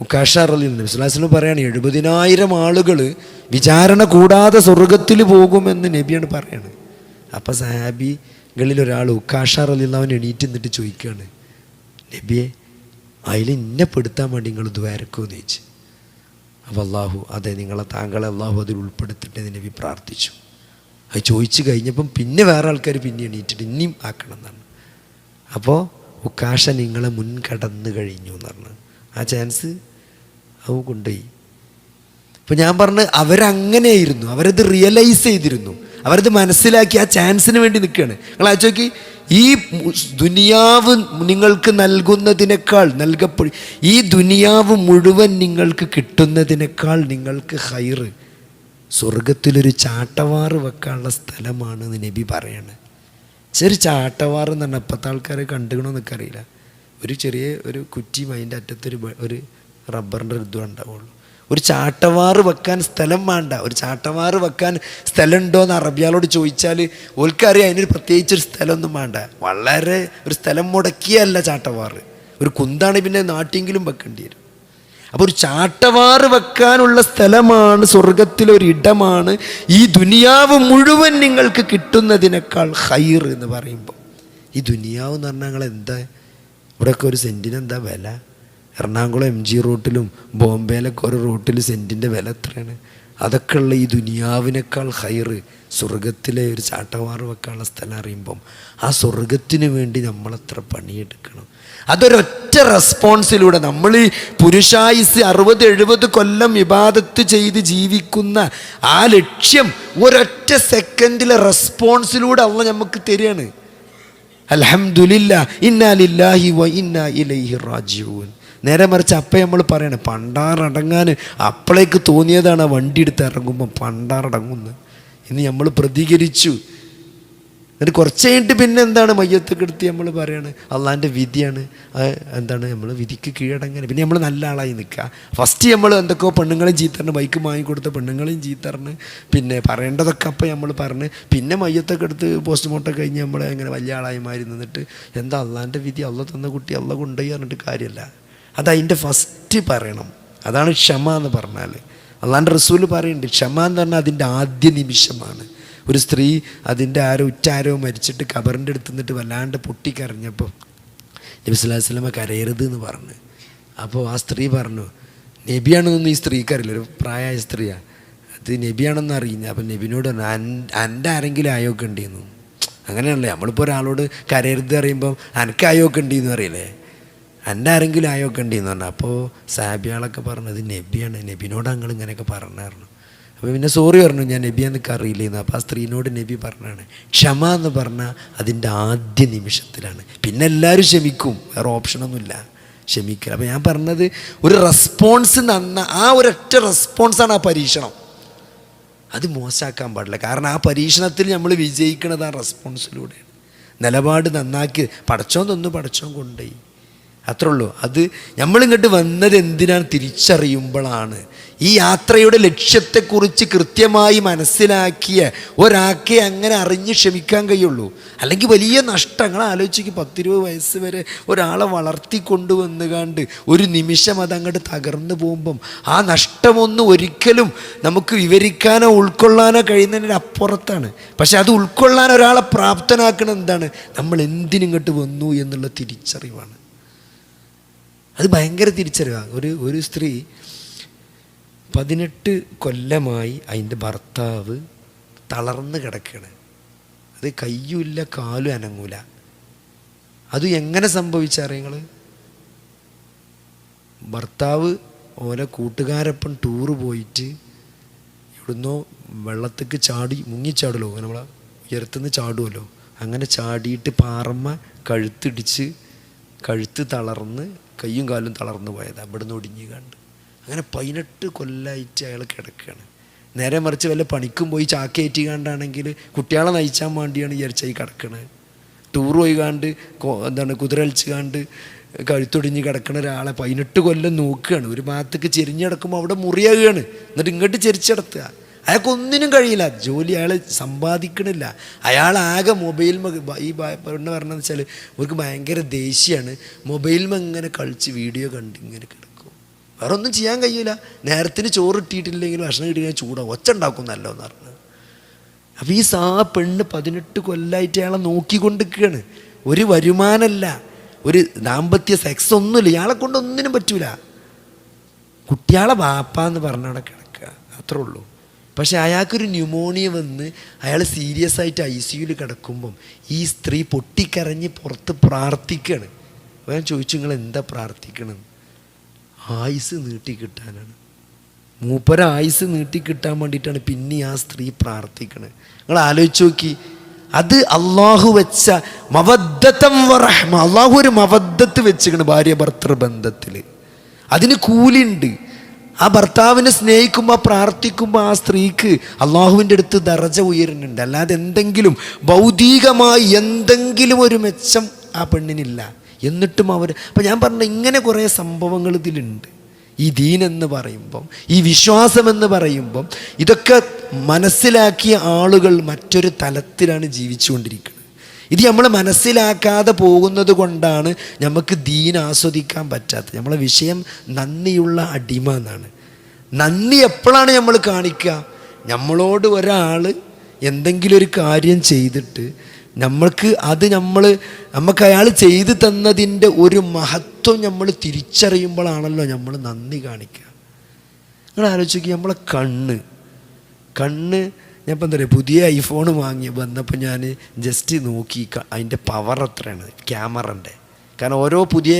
ഉക്കാഷാറിൽ പറയാണ് 70,000 ആളുകൾ വിചാരണ കൂടാതെ സ്വർഗത്തിൽ പോകുമെന്ന് നബിയാണ് പറയാണ്. അപ്പം സഹാബികളിൽ ഒരാൾ ഉക്കാഷാറിൽ അവൻ എണീറ്റ് നിന്നിട്ട് ചോദിക്കുകയാണ്, നബിയെ അതിൽ ഇന്നെ പെടുത്താൻ വേണ്ടി നിങ്ങൾ ദ്വാരക്കുമെന്ന് ചോദിച്ചു. അപ്പോൾ അള്ളാഹു അതെ താങ്കളെ അള്ളാഹു അതിൽ ഉൾപ്പെടുത്തിട്ട് നബി പ്രാർത്ഥിച്ചു. അത് ചോദിച്ചു കഴിഞ്ഞപ്പം പിന്നെ വേറെ ആൾക്കാർ പിന്നെ എണീറ്റിട്ട് ഇനിയും ആക്കണം എന്നാണ്. അപ്പോൾ ഉക്കാഷ നിങ്ങളെ മുൻകടന്നു കഴിഞ്ഞു എന്ന് പറഞ്ഞു. ആ ചാൻസ് അവ കൊണ്ടുപോയി. ഇപ്പം ഞാൻ പറഞ്ഞ് അവരങ്ങനെയായിരുന്നു, അവരത് റിയലൈസ് ചെയ്തിരുന്നു, അവരത് മനസ്സിലാക്കി ആ ചാൻസിന് വേണ്ടി നിൽക്കുകയാണ്. നിങ്ങൾ ആലോചിക്ക്, ഈ ദുനിയാവ് നിങ്ങൾക്ക് നൽകുന്നതിനേക്കാൾ ഈ ദുനിയാവ് മുഴുവൻ നിങ്ങൾക്ക് കിട്ടുന്നതിനേക്കാൾ നിങ്ങൾക്ക് ഹൈറ് സ്വർഗത്തിലൊരു ചാട്ടവാറ് വെക്കാനുള്ള സ്ഥലമാണ് എന്ന് നബി പറയാണ്. ചെറിയ ചാട്ടവാറ് എന്ന് പറഞ്ഞാൽ ഇപ്പോഴത്തെ ആൾക്കാരെ കണ്ടുകണമെന്നൊക്കെ അറിയില്ല. ഒരു ചെറിയ ഒരു കുറ്റിയും അതിൻ്റെ അറ്റത്തൊരു ഒരു റബ്ബറിൻ്റെ ഇതും ഉണ്ടാവുള്ളൂ. ഒരു ചാട്ടവാറ് വെക്കാൻ സ്ഥലം വേണ്ട. ഒരു ചാട്ടവാറ് വെക്കാൻ സ്ഥലം ഉണ്ടോ എന്ന് അറബിയാളോട് ചോദിച്ചാൽ ഓൽക്കറിയാം അതിനൊരു പ്രത്യേകിച്ചൊരു സ്ഥലമൊന്നും വേണ്ട. വളരെ ഒരു സ്ഥലം മുടക്കിയല്ല ചാട്ടവാറ്, ഒരു കുന്താണ്, പിന്നെ നാട്ടിയെങ്കിലും വെക്കേണ്ടി വരും. അപ്പോൾ ഒരു ചാട്ടവാറ് വെക്കാനുള്ള സ്ഥലമാണ്, സ്വർഗത്തിലൊരിടമാണ് ഈ ദുനിയാവ് മുഴുവൻ നിങ്ങൾക്ക് കിട്ടുന്നതിനേക്കാൾ ഹൈർ എന്ന് പറയുമ്പോൾ. ഈ ദുനിയാവ് എന്ന് പറഞ്ഞാൽ ഞങ്ങൾ എന്താ, ഇവിടെയൊക്കെ ഒരു സെൻറ്റിന് എന്താ വില? എറണാകുളം MG റൂട്ടിലും ബോംബെയിലൊക്കെ ഒരു റൂട്ടിൽ സെൻറ്റിൻ്റെ വില എത്രയാണ്? അതൊക്കെ ഉള്ള ഈ ദുനിയാവിനേക്കാൾ ഹൈറ് സ്വർഗത്തിലെ ഒരു ചാട്ടവാറ് വെക്കാനുള്ള സ്ഥലം അറിയുമ്പം ആ സ്വർഗത്തിന് വേണ്ടി നമ്മളെത്ര പണിയെടുക്കണം. അതൊരൊറ്റ റെസ്പോൺസിലൂടെ നമ്മൾ ഈ പുരുഷായുസ് 60-70 കൊല്ലം ഇബാദത്ത് ചെയ്ത് ജീവിക്കുന്ന ആ ലക്ഷ്യം ഒരൊറ്റ സെക്കൻഡിലെ റെസ്പോൺസിലൂടെ അള്ളാഹ് നമുക്ക് തരികയാണ്. അൽഹംദുലില്ലാഹ് ഇന്നാ ലില്ലാഹി വ ഇന്നാ ഇലൈഹി റാജിഊൻ. നേരെ മറിച്ച് അപ്പം നമ്മൾ പറയണേ പണ്ടാറടങ്ങാൻ അപ്പോഴേക്ക് തോന്നിയതാണ് ആ വണ്ടി എടുത്ത് ഇറങ്ങുമ്പോൾ പണ്ടാറടങ്ങുന്നു. ഇന്ന് നമ്മൾ പ്രതികരിച്ചു. എന്നിട്ട് കുറച്ച് കഴിഞ്ഞിട്ട് പിന്നെ എന്താണ് മയ്യത്തൊക്കെ എടുത്ത് നമ്മൾ പറയാണ് അള്ളാൻ്റെ വിധിയാണ്, എന്താണ് നമ്മൾ വിധിക്ക് കീഴടങ്ങാൻ. പിന്നെ നമ്മൾ നല്ല ആളായി നിൽക്കുക. ഫസ്റ്റ് നമ്മൾ എന്തൊക്കെയോ പെണ്ണുങ്ങളെയും ചീത്തറിന്, ബൈക്ക് വാങ്ങിക്കൊടുത്ത പെണ്ണുങ്ങളെയും ചീത്തറിന്, പിന്നെ പറയേണ്ടതൊക്കെ അപ്പം നമ്മൾ പറഞ്ഞ്, പിന്നെ മയ്യത്തൊക്കെ എടുത്ത് പോസ്റ്റ്മോർട്ടം കഴിഞ്ഞ് നമ്മൾ അങ്ങനെ വലിയ ആളായി മാറി നിന്നിട്ട് എന്താ അള്ളാൻ്റെ വിധി, അള്ള തന്ന കുട്ടി അള്ള കൊണ്ടുപോയി പറഞ്ഞിട്ട് കാര്യമില്ല. അതതിൻ്റെ ഫസ്റ്റ് പറയണം. അതാണ് ക്ഷമ എന്ന് പറഞ്ഞാൽ. അള്ളാൻ്റെ റസൂൽ പറയുന്നുണ്ട് ക്ഷമ എന്ന് പറഞ്ഞാൽ അതിൻ്റെ ആദ്യ നിമിഷമാണ്. ഒരു സ്ത്രീ അതിൻ്റെ ഉറ്റാരോ മരിച്ചിട്ട് ഖബറിൻ്റെ അടുത്ത് നിന്നിട്ട് വല്ലാണ്ട് പൊട്ടിക്കരഞ്ഞപ്പോൾ നബി സല്ലല്ലാഹു അലൈഹി വസല്ലം കരയരുത് എന്ന് പറഞ്ഞു. അപ്പോൾ ആ സ്ത്രീ പറഞ്ഞു, നബിയാണെന്നൊന്നും ഈ സ്ത്രീക്ക് അറിയില്ല, ഒരു പ്രായമായ സ്ത്രീയാണ്, അത് നബിയാണെന്ന് അറിയില്ല. അപ്പം നബിനോട് പറഞ്ഞു എൻ്റെ ആരെങ്കിലും ആയൊക്കെ ഉണ്ടെന്നു. അങ്ങനെയല്ലേ നമ്മളിപ്പോൾ ഒരാളോട് കരയരുത് അറിയുമ്പം എനിക്ക് ആയൊക്കെ ഉണ്ടെന്ന് അറിയില്ലേ, എൻ്റെ ആരെങ്കിലും ആയൊക്കെ ഉണ്ടെന്ന് പറഞ്ഞു. അപ്പോൾ സാബിയാളൊക്കെ പറഞ്ഞത് നബിയാണ്, നബിനോട് ഞങ്ങൾ ഇങ്ങനെയൊക്കെ പറഞ്ഞായിരുന്നു. അപ്പോൾ പിന്നെ സോറി പറഞ്ഞു, ഞാൻ നബിയാന്നൊക്കെ അറിയില്ലെന്ന്. അപ്പോൾ ആ സ്ത്രീനോട് നബി പറഞ്ഞാണ് ക്ഷമ എന്ന് പറഞ്ഞാൽ അതിൻ്റെ ആദ്യ നിമിഷത്തിലാണ്. പിന്നെ എല്ലാവരും ക്ഷമിക്കും, വേറെ ഓപ്ഷനൊന്നുമില്ല, ക്ഷമിക്കുക. അപ്പോൾ ഞാൻ പറഞ്ഞത് ഒരു റെസ്പോൺസ് ആ ഒരൊറ്റ റെസ്പോൺസാണ് ആ പരീക്ഷണം. അത് മോശമാക്കാൻ പാടില്ല. കാരണം ആ പരീക്ഷണത്തിൽ നമ്മൾ വിജയിക്കുന്നത് ആ റെസ്പോൺസിലൂടെയാണ്. നിലപാട് നന്നാക്കി പടച്ചോൻ തന്നു, പടച്ചോൻ കൊണ്ടുപോയി, അത്രേ ഉള്ളൂ. അത് നമ്മളിങ്ങോട്ട് വന്നത് എന്തിനാണ് തിരിച്ചറിയുമ്പോഴാണ് ഈ യാത്രയുടെ ലക്ഷ്യത്തെക്കുറിച്ച് കൃത്യമായി മനസ്സിലാക്കിയ ഒരാൾക്കെ അങ്ങനെ അറിഞ്ഞ് ക്ഷമിക്കാൻ കഴിയുള്ളൂ. അല്ലെങ്കിൽ വലിയ നഷ്ടങ്ങൾ ആലോചിക്ക്. 10-20 വയസ്സ് വരെ ഒരാളെ വളർത്തിക്കൊണ്ടുവന്ന് കണ്ട് ഒരു നിമിഷം അതങ്ങോട്ട് തകർന്നു പോകുമ്പം ആ നഷ്ടമൊന്നും ഒരിക്കലും നമുക്ക് വിവരിക്കാനോ ഉൾക്കൊള്ളാനോ കഴിയുന്നതിന് അപ്പുറത്താണ്. പക്ഷെ അത് ഉൾക്കൊള്ളാൻ ഒരാളെ പ്രാപ്തനാക്കണം എന്താണ്, നമ്മൾ എന്തിനിങ്ങോട്ട് വന്നു എന്നുള്ള തിരിച്ചറിവാണ്. അത് ഭയങ്കര തിരിച്ചറിവാണ്. ഒരു സ്ത്രീ 18 കൊല്ലമായി അതിൻ്റെ ഭർത്താവ് തളർന്ന് കിടക്കുകയാണ്. അത് കയ്യുമില്ല കാലും അനങ്ങൂല. അത് എങ്ങനെ സംഭവിച്ചറിയങ്ങൾ? ഭർത്താവ് ഓരോ കൂട്ടുകാരൊപ്പം ടൂറ് പോയിട്ട് ഇവിടുന്നോ വെള്ളത്തേക്ക് ചാടി മുങ്ങിച്ചാടുമല്ലോ, അങ്ങനെ നമ്മളെ ഉയരത്തുനിന്ന് ചാടുമല്ലോ, അങ്ങനെ ചാടിയിട്ട് പാറമ്മ കഴുത്തിടിച്ച് കഴുത്ത് തളർന്ന് കയ്യും കാലും തളർന്നു പോയത്, അവിടുന്ന് ഒടിഞ്ഞ് കണ്ട്. അങ്ങനെ 18 കൊല്ലമായിട്ട് അയാൾ കിടക്കുകയാണ്. നേരെ മറിച്ച് വല്ല പണിക്കും പോയി ചാക്കയേറ്റി കണ്ടാണെങ്കിൽ കുട്ടികളെ നയിച്ചാൻ വേണ്ടിയാണ് വിചാരിച്ചായി കിടക്കണത്. ടൂർ പോയി കണ്ട് കുതിര അലിച്ച് കണ്ട് കഴുത്തൊടിഞ്ഞ് കിടക്കണ ഒരാളെ 18 കൊല്ലം നോക്കുകയാണ്. ഒരു ഭാഗത്തേക്ക് ചെരിഞ്ഞടക്കുമ്പോൾ അവിടെ മുറിയാകുകയാണ്, എന്നിട്ട് ഇങ്ങോട്ട് ചെരിച്ചടത്തുക. അയാൾക്കൊന്നിനും കഴിയില്ല, ജോലി അയാൾ സമ്പാദിക്കണില്ല. അയാളാകെ മൊബൈൽമ ഈ പെണ്ണ് പറഞ്ഞതെന്ന് വെച്ചാൽ അവർക്ക് ഭയങ്കര ദേഷ്യമാണ്. മൊബൈൽമ ഇങ്ങനെ കളിച്ച് വീഡിയോ കണ്ട് ഇങ്ങനെ കിടക്കും, വേറെ ഒന്നും ചെയ്യാൻ കഴിയില്ല. നേരത്തിന് ചോറ് ഇട്ടിട്ടില്ലെങ്കിൽ ഭക്ഷണം കിട്ടിയാൽ ചൂടാവും, ഒച്ച ഉണ്ടാക്കുന്നല്ലോ എന്ന് പറഞ്ഞു. അപ്പോൾ ഈ പെണ്ണ് 18 കൊല്ലമായിട്ട് അയാളെ നോക്കിക്കൊണ്ടിരിക്കുകയാണ്. ഒരു വരുമാനമല്ല, ഒരു ദാമ്പത്യ സെക്സ് ഒന്നുമില്ല, ഇയാളെ കൊണ്ട് ഒന്നിനും പറ്റൂല. കുട്ടിയാളെ ബാപ്പാന്ന് പറഞ്ഞവിടെ കിടക്കുക, അത്രേ ഉള്ളൂ. പക്ഷെ അയാൾക്കൊരു ന്യൂമോണിയ വന്ന് അയാൾ സീരിയസ് ആയിട്ട് ICUയിൽ കിടക്കുമ്പം ഈ സ്ത്രീ പൊട്ടിക്കരഞ്ഞ് പുറത്ത് പ്രാർത്ഥിക്കുകയാണ്. അപ്പോൾ ഞാൻ ചോദിച്ചു, നിങ്ങൾ എന്താ പ്രാർത്ഥിക്കണം? ആയുസ് നീട്ടിക്കിട്ടാനാണ്. മൂപ്പര ആയുസ് നീട്ടിക്കിട്ടാൻ വേണ്ടിയിട്ടാണ് പിന്നെ ആ സ്ത്രീ പ്രാർത്ഥിക്കണത്. നിങ്ങൾ ആലോചിച്ച് നോക്കി, അത് അള്ളാഹു വെച്ച മവദ്ദത്തം വറഹ്മ. അള്ളാഹു ഒരു മവദ്ദത്ത് വെച്ചിരിക്കണ് ഭാര്യ ഭർത്തൃ ബന്ധത്തിൽ. അതിന് കൂലിയുണ്ട്. ആ ഭർത്താവിനെ സ്നേഹിക്കുമ്പോൾ പ്രാർത്ഥിക്കുമ്പോൾ ആ സ്ത്രീക്ക് അള്ളാഹുവിൻ്റെ അടുത്ത് ദറജ ഉയരുന്നുണ്ട്. അല്ലാതെ എന്തെങ്കിലും ഭൗതികമായി എന്തെങ്കിലും ഒരു മെച്ചം ആ പെണ്ണിനില്ല. എന്നിട്ടും അവർ, അപ്പം ഞാൻ പറഞ്ഞ ഇങ്ങനെ കുറേ സംഭവങ്ങൾ ഇതിലുണ്ട്. ഈ ദീൻ എന്ന് പറയുമ്പം, ഈ വിശ്വാസം എന്ന് പറയുമ്പം, ഇതൊക്കെ മനസ്സിലാക്കിയ ആളുകൾ മറ്റൊരു തലത്തിലാണ് ജീവിച്ചുകൊണ്ടിരിക്കുന്നത്. ഇത് നമ്മൾ മനസ്സിലാക്കാതെ പോകുന്നത് കൊണ്ടാണ് നമുക്ക് ദീൻ ആസ്വദിക്കാൻ പറ്റാത്തത്. നമ്മളെ വിഷയം നന്ദിയുള്ള അടിമ എന്നാണ്. നന്ദി എപ്പോഴാണ് നമ്മൾ കാണിക്കുക? നമ്മളോട് ഒരാൾ എന്തെങ്കിലും ഒരു കാര്യം ചെയ്തിട്ട് നമുക്ക് അയാൾ ചെയ്തു തന്നതിൻ്റെ ഒരു മഹത്വം നമ്മൾ തിരിച്ചറിയുമ്പോഴാണല്ലോ നമ്മൾ നന്ദി കാണിക്കുക. നിങ്ങൾ ആലോചിക്കുക, നമ്മളെ കണ്ണ് ഞാൻ ഇപ്പം എന്താ പറയുക, പുതിയ ഐഫോൺ വന്നപ്പോൾ ഞാൻ ജസ്റ്റ് നോക്കി അതിൻ്റെ പവർ എത്രയാണ് ക്യാമറൻ്റെ. കാരണം ഓരോ പുതിയ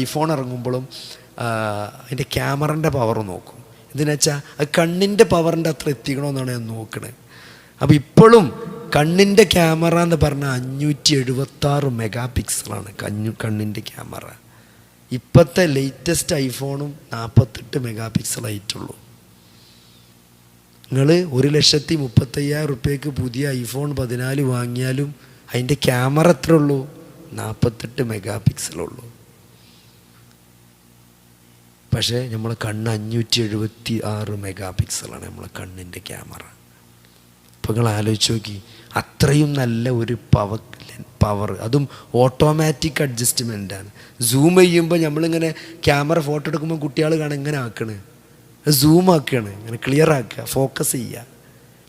ഐഫോൺ ഇറങ്ങുമ്പോഴും അതിൻ്റെ ക്യാമറൻ്റെ പവർ നോക്കും. എന്തിനാ വെച്ചാൽ അത് കണ്ണിൻ്റെ പവറിൻ്റെ അത്ര എത്തിക്കണമെന്നാണ് ഞാൻ നോക്കണത്. അപ്പോൾ ഇപ്പോഴും കണ്ണിൻ്റെ ക്യാമറ എന്ന് പറഞ്ഞാൽ 576 മെഗാ പിക്സലാണ് കണ്ണിൻ്റെ ക്യാമറ. ഇപ്പോഴത്തെ ലേറ്റസ്റ്റ് ഐഫോണും 48 മെഗാ പിക്സലായിട്ടുള്ളൂ. നിങ്ങൾ 1,35,000 റുപ്യക്ക് പുതിയ ഐഫോൺ 14 വാങ്ങിയാലും അതിൻ്റെ ക്യാമറ എത്ര ഉള്ളൂ? 48 മെഗാ പിക്സലുള്ളൂ. പക്ഷേ നമ്മളെ കണ്ണ് 576 മെഗാ പിക്സലാണ് നമ്മളെ കണ്ണിൻ്റെ ക്യാമറ. അപ്പോൾ നിങ്ങൾ ആലോചിച്ച് നോക്കി, അത്രയും നല്ല ഒരു പവർ, അതും ഓട്ടോമാറ്റിക് അഡ്ജസ്റ്റ്മെൻറ്റാണ്. സൂം ചെയ്യുമ്പോൾ നമ്മളിങ്ങനെ ക്യാമറ ഫോട്ടോ എടുക്കുമ്പോൾ കുട്ടികൾ കാണാൻ ഇങ്ങനെ ആക്കണ്, സൂം ആക്കുകയാണ്, ഇങ്ങനെ ക്ലിയർ ആക്കുക, ഫോക്കസ് ചെയ്യുക.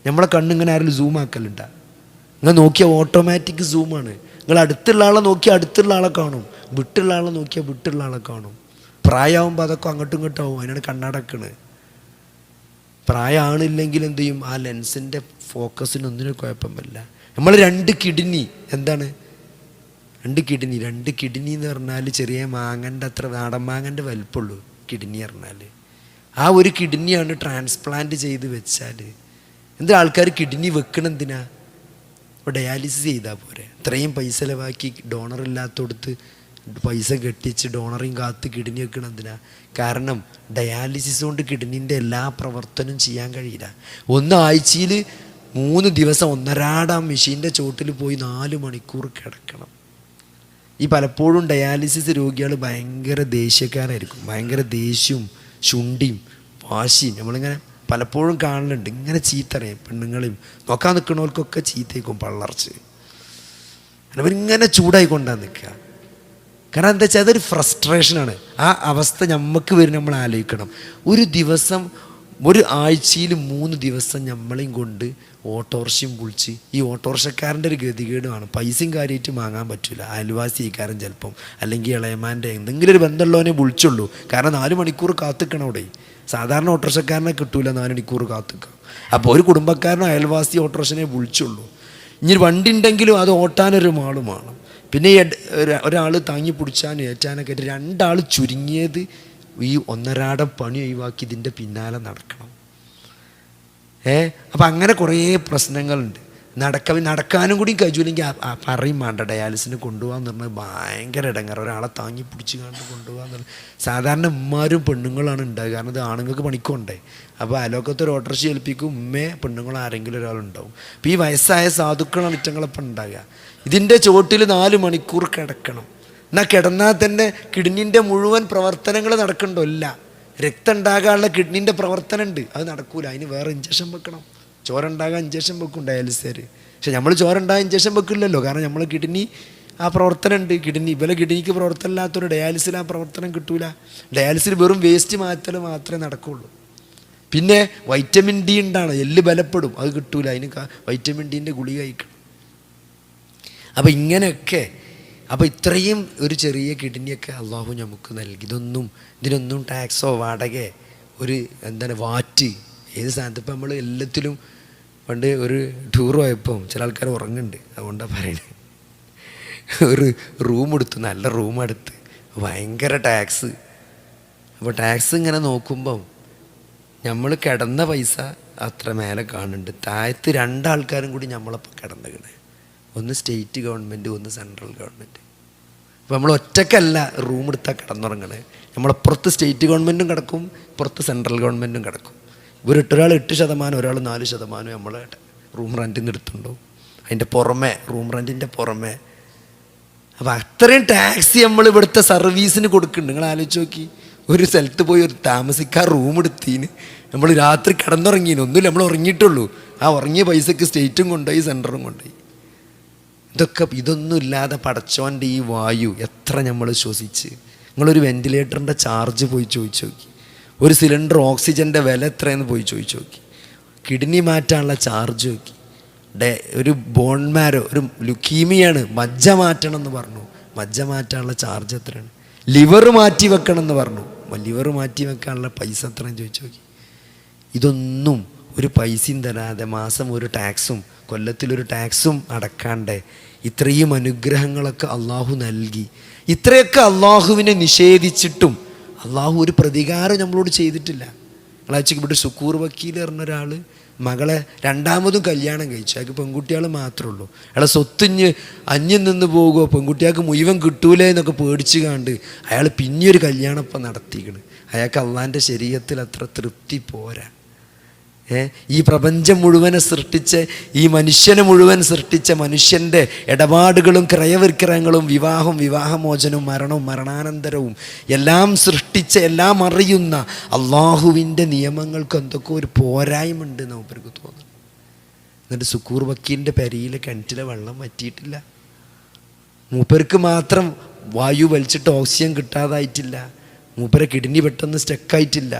നമ്മളെ കണ്ണിങ്ങനെ ആരെങ്കിലും സൂം ആക്കലുണ്ട? നിങ്ങൾ നോക്കിയാൽ ഓട്ടോമാറ്റിക് സൂമാണ്. നിങ്ങൾ അടുത്തുള്ള ആളെ നോക്കിയാൽ അടുത്തുള്ള ആളെ കാണും, വിട്ടുള്ള ആളെ നോക്കിയാൽ വിട്ടുള്ള ആളെ കാണും. പ്രായമാകുമ്പോൾ അതൊക്കെ അങ്ങോട്ടും ഇങ്ങോട്ടും ആവും. അതിനാണ് കണ്ണടക്കണ്. പ്രായമാണില്ലെങ്കിൽ എന്ത് ചെയ്യും? ആ ലെൻസിൻ്റെ ഫോക്കസിനൊന്നിനും കുഴപ്പമില്ല. നമ്മൾ 2 കിഡ്നി എന്താണ്? 2 കിഡ്നി എന്ന് പറഞ്ഞാൽ ചെറിയ മാങ്ങൻ്റെ അത്ര, നാടൻ മാങ്ങൻ്റെ വലിപ്പമുള്ളൂ കിഡ്നി പറഞ്ഞാൽ. ആ ഒരു കിഡ്നിയാണ് ട്രാൻസ്പ്ലാന്റ് ചെയ്ത് വെച്ചാൽ എന്താ ആൾക്കാർ കിഡ്നി വെക്കണം? എന്തിനാ? ഇപ്പോൾ ഡയാലിസിസ് ചെയ്താൽ പോരെ. ഇത്രയും പൈസ ചിലവാക്കി ഡോണർ ഇല്ലാത്തടുത്ത് പൈസ കെട്ടിച്ച് ഡോണറേയും കാത്ത് കിഡ്നി വെക്കണം എന്തിനാ? കാരണം ഡയാലിസിസ് കൊണ്ട് കിഡ്നിൻ്റെ എല്ലാ പ്രവർത്തനവും ചെയ്യാൻ കഴിയില്ല. ആഴ്ചയിൽ 3 ദിവസം ഒന്നരാടാം മെഷീൻ്റെ ചോട്ടിൽ പോയി 4 മണിക്കൂർ കിടക്കണം. ഈ പലപ്പോഴും ഡയാലിസിസ് രോഗികൾ ഭയങ്കര ദേഷ്യക്കാരായിരിക്കും. ഭയങ്കര ദേഷ്യവും ശുണ്ടിയും വാശിയും നമ്മളിങ്ങനെ പലപ്പോഴും കാണലുണ്ട്. ഇങ്ങനെ ചീത്തറിയും പെണ്ണുങ്ങളെയും നോക്കാൻ നിൽക്കണവർക്കൊക്കെ ചീത്തയ്ക്കും പള്ളർച്ച്. അവരിങ്ങനെ ചൂടായിക്കൊണ്ടാണ് നിൽക്കുക. കാരണം എന്താ വെച്ചാൽ അതൊരു ഫ്രസ്ട്രേഷനാണ്. ആ അവസ്ഥ നമുക്ക് വരും. നമ്മൾ ആലോചിക്കണം, ഒരു ദിവസം, ഒരു ആഴ്ചയിൽ 3 ദിവസം നമ്മളെയും കൊണ്ട് ഓട്ടോറിക്ഷയും വിളിച്ച്, ഈ ഓട്ടോറിക്ഷക്കാരൻ്റെ ഒരു ഗതികേടുമാണ്. പൈസയും കാര്യമായിട്ട് വാങ്ങാൻ പറ്റില്ല. അയൽവാസിക്കാരൻ ചിലപ്പം, അല്ലെങ്കിൽ ഇളയമാൻ്റെ എന്തെങ്കിലും ഒരു ബന്ധമുള്ളവനെ വിളിച്ചുള്ളൂ. കാരണം 4 മണിക്കൂർ കാത്തിക്കണം അവിടെ. സാധാരണ ഓട്ടോറിക്ഷക്കാരനെ കിട്ടൂല 4 മണിക്കൂർ കാത്തിക്കാം. അപ്പോൾ ഒരു കുടുംബക്കാരനോ അയൽവാസി ഓട്ടോറിക്ഷനെ വിളിച്ചുള്ളൂ. ഇനി വണ്ടി ഉണ്ടെങ്കിലും അത് ഓട്ടാനൊരു ആളും വേണം. പിന്നെ ഒരാൾ താങ്ങി പിടിച്ചാനും ഏറ്റാനൊക്കെ ആയിട്ട് 2 ആൾ ചുരുങ്ങിയത് ഈ ഒന്നരാടം പണി ഒഴിവാക്കി ഇതിൻ്റെ പിന്നാലെ നടക്കണം. അപ്പം അങ്ങനെ കുറേ പ്രശ്നങ്ങളുണ്ട്. നടക്കാനും കൂടി കഴിച്ചില്ലെങ്കിൽ പറയും വേണ്ട, ഡയാലിസിന് കൊണ്ടുപോകാന്ന് പറഞ്ഞാൽ ഭയങ്കര ഇടങ്ങാറ്. ഒരാളെ താങ്ങി പിടിച്ച് കണ്ട് കൊണ്ടുപോകാന്ന്. സാധാരണ ഉമ്മാരും പെണ്ണുങ്ങളാണ് ഉണ്ടാവുക. കാരണം ഇത് ആണുങ്ങൾക്ക് പണിക്കുണ്ടേ. അപ്പോൾ അയലോക്കത്തെ ഒരു ഓട്ടോറിക്ഷ ഏൽപ്പിക്കും, ഉമ്മയെ പെണ്ണുങ്ങൾ ആരെങ്കിലും ഒരാളുണ്ടാവും. അപ്പോൾ ഈ വയസ്സായ സാധുക്കളാണ് ഇറ്റങ്ങളപ്പം ഉണ്ടാകുക. ഇതിൻ്റെ ചോട്ടിൽ 4 മണിക്കൂർ കിടക്കണം. എന്നാൽ കിടന്നാൽ തന്നെ കിഡ്നിൻ്റെ മുഴുവൻ പ്രവർത്തനങ്ങൾ നടക്കണ്ടോ? ഇല്ല. രക്തം ഉണ്ടാകാനുള്ള കിഡ്നിൻ്റെ പ്രവർത്തനം ഉണ്ട്, അത് നടക്കൂല. അതിന് വേറെ ഇഞ്ചക്ഷൻ വെക്കണം. ചോര ഉണ്ടാകാൻ ഇഞ്ചക്ഷൻ വെക്കും ഡയാലിസിയർ. പക്ഷെ നമ്മൾ ചോര ഉണ്ടാകാൻ ഇഞ്ചക്ഷൻ വെക്കില്ലല്ലോ. കാരണം നമ്മൾ കിഡ്നി ആ പ്രവർത്തനം ഉണ്ട്. കിഡ്നിക്ക് പ്രവർത്തനം ഇല്ലാത്തൊരു ഡയാലിസിൽ ആ പ്രവർത്തനം കിട്ടൂല. ഡയാലിസിൽ വെറും വേസ്റ്റ് മാറ്റൽ മാത്രമേ നടക്കുള്ളൂ. പിന്നെ വൈറ്റമിൻ ഡി ഉണ്ടാണ്, എല്ല് ബലപ്പെടും, അത് കിട്ടൂല. അതിന് വൈറ്റമിൻ ഡിൻ്റെ ഗുളിക കഴിക്കണം. അപ്പോൾ ഇങ്ങനെയൊക്കെ, അപ്പോൾ ഇത്രയും ഒരു ചെറിയ കിഡ്നിയൊക്കെ അള്ളാഹു നമുക്ക് നൽകി. ഇതിനൊന്നും ടാക്സോ വാടകയോ ഒരു വാറ്റ് ഏത് സ്ഥാനത്ത്. ഇപ്പം നമ്മൾ എല്ലാത്തിലും പണ്ട് ഒരു ടൂർ പോയപ്പം ചില ആൾക്കാർ ഉറങ്ങുന്നുണ്ട്, അതുകൊണ്ടാണ് പറയണത്. ഒരു റൂം എടുത്തു, നല്ല റൂം എടുത്ത് ഭയങ്കര ടാക്സ്. അപ്പോൾ ടാക്സ് ഇങ്ങനെ നോക്കുമ്പം നമ്മൾ കിടന്ന പൈസ അത്ര മേലെ കാണുന്നുണ്ട്, താഴത്ത് രണ്ടാൾക്കാരും കൂടി നമ്മളപ്പോൾ കിടന്നുകണേ, ഒന്ന് സ്റ്റേറ്റ് ഗവൺമെൻറ്, ഒന്ന് സെൻട്രൽ ഗവൺമെൻറ്. അപ്പോൾ നമ്മൾ ഒറ്റക്കല്ല റൂം എടുത്താൽ കിടന്നുറങ്ങണേ, നമ്മളപ്പുറത്ത് സ്റ്റേറ്റ് ഗവൺമെൻറ്റും കിടക്കും, പുറത്ത് സെൻട്രൽ ഗവൺമെൻറ്റും കിടക്കും. ഒരാൾ 8%, ഒരാൾ 4% നമ്മളെ റൂം റെൻറ്റിന് എടുത്തുണ്ടാവും. അതിൻ്റെ പുറമെ റൂം റെൻറ്റിൻ്റെ പുറമെ അപ്പോൾ അത്രയും ടാക്സ് നമ്മൾ ഇവിടുത്തെ സർവീസിന് കൊടുക്കുന്നുണ്ട്. നിങ്ങൾ ആലോചിച്ച് നോക്കി, ഒരു സ്ഥലത്ത് പോയി ഒരു താമസിക്കാൻ റൂം എടുത്തീന് നമ്മൾ രാത്രി കിടന്നുറങ്ങീന്, ഒന്നുമില്ല നമ്മൾ ഉറങ്ങിയിട്ടുള്ളൂ, ആ ഉറങ്ങിയ പൈസക്ക് സ്റ്റേറ്റും കൊണ്ടുപോയി സെൻറ്ററും കൊണ്ടുപോയി. ഇതൊന്നും ഇല്ലാതെ പടച്ചോൻ്റെ ഈ വായു എത്ര നമ്മൾ ശ്വസിച്ച്. നിങ്ങളൊരു വെൻറ്റിലേറ്ററിൻ്റെ ചാർജ് പോയി ചോദിച്ചു നോക്കി, ഒരു സിലിണ്ടർ ഓക്സിജൻ്റെ വില എത്രയെന്ന് പോയി ചോദിച്ചു നോക്കി, കിഡ്നി മാറ്റാനുള്ള ചാർജ് നോക്കി, ഒരു ബോൺ മാരോ, ഒരു ലുക്കീമിയാണ്, മജ്ജ മാറ്റണം എന്ന് പറഞ്ഞു, മജ്ജ മാറ്റാനുള്ള ചാർജ് എത്രയാണ്, ലിവർ മാറ്റി വെക്കണം എന്ന് പറഞ്ഞു, ലിവർ മാറ്റി വെക്കാനുള്ള പൈസ എത്രയെന്ന് ചോദിച്ചു നോക്കി. ഇതൊന്നും ഒരു പൈസയും തരാതെ മാസം ഒരു ടാക്സും കൊല്ലത്തിലൊരു ടാക്സും അടക്കാണ്ട് ഇത്രയും അനുഗ്രഹങ്ങളൊക്കെ അള്ളാഹു നൽകി. ഇത്രയൊക്കെ അള്ളാഹുവിനെ നിഷേധിച്ചിട്ടും അള്ളാഹു ഒരു പ്രതികാരം നമ്മളോട് ചെയ്തിട്ടില്ല. നിങ്ങളാഴ്ചക്ക് ഇവിടെ ഷുക്കൂർ വക്കീൽ പറഞ്ഞ ഒരാൾ മകളെ രണ്ടാമതും കല്യാണം കഴിച്ചു, അയാൾക്ക് പെൺകുട്ടികൾ മാത്രമേ ഉള്ളൂ, അയാളെ സ്വത്തിഞ്ഞ് അന്യം നിന്ന് പോകുമോ, പെൺകുട്ടികൾക്ക് മുഴുവൻ കിട്ടൂലേ എന്നൊക്കെ പേടിച്ച് കണ്ട് അയാൾ പിന്നെയൊരു കല്യാണം ഇപ്പം നടത്തിക്കണ്. അയാൾക്ക് അള്ളാൻ്റെ ശരീരത്തിൽ അത്ര തൃപ്തി പോരാ. ഈ പ്രപഞ്ചം മുഴുവനെ സൃഷ്ടിച്ച, ഈ മനുഷ്യനെ മുഴുവൻ സൃഷ്ടിച്ച മനുഷ്യൻ്റെ ഇടപാടുകളും ക്രയവിക്രയങ്ങളും വിവാഹവും വിവാഹമോചനവും മരണവും മരണാനന്തരവും എല്ലാം സൃഷ്ടിച്ച, എല്ലാം അറിയുന്ന അള്ളാഹുവിൻ്റെ നിയമങ്ങൾക്ക് എന്തൊക്കെ ഒരു പോരായ്മയുണ്ട് എന്ന് അവർക്ക് തോന്നുന്നു. എന്നിട്ട് സുക്കൂർ വക്കീലിൻ്റെ പെരയിലെ കിണറ്റിലെ വെള്ളം വറ്റിയിട്ടില്ല, മൂപ്പർക്ക് മാത്രം വായു വലിച്ചിട്ട് ഓക്സിജൻ കിട്ടാതായിട്ടില്ല, മൂപ്പരെ കിഡ്നി പെട്ടെന്ന് സ്റ്റക്കായിട്ടില്ല.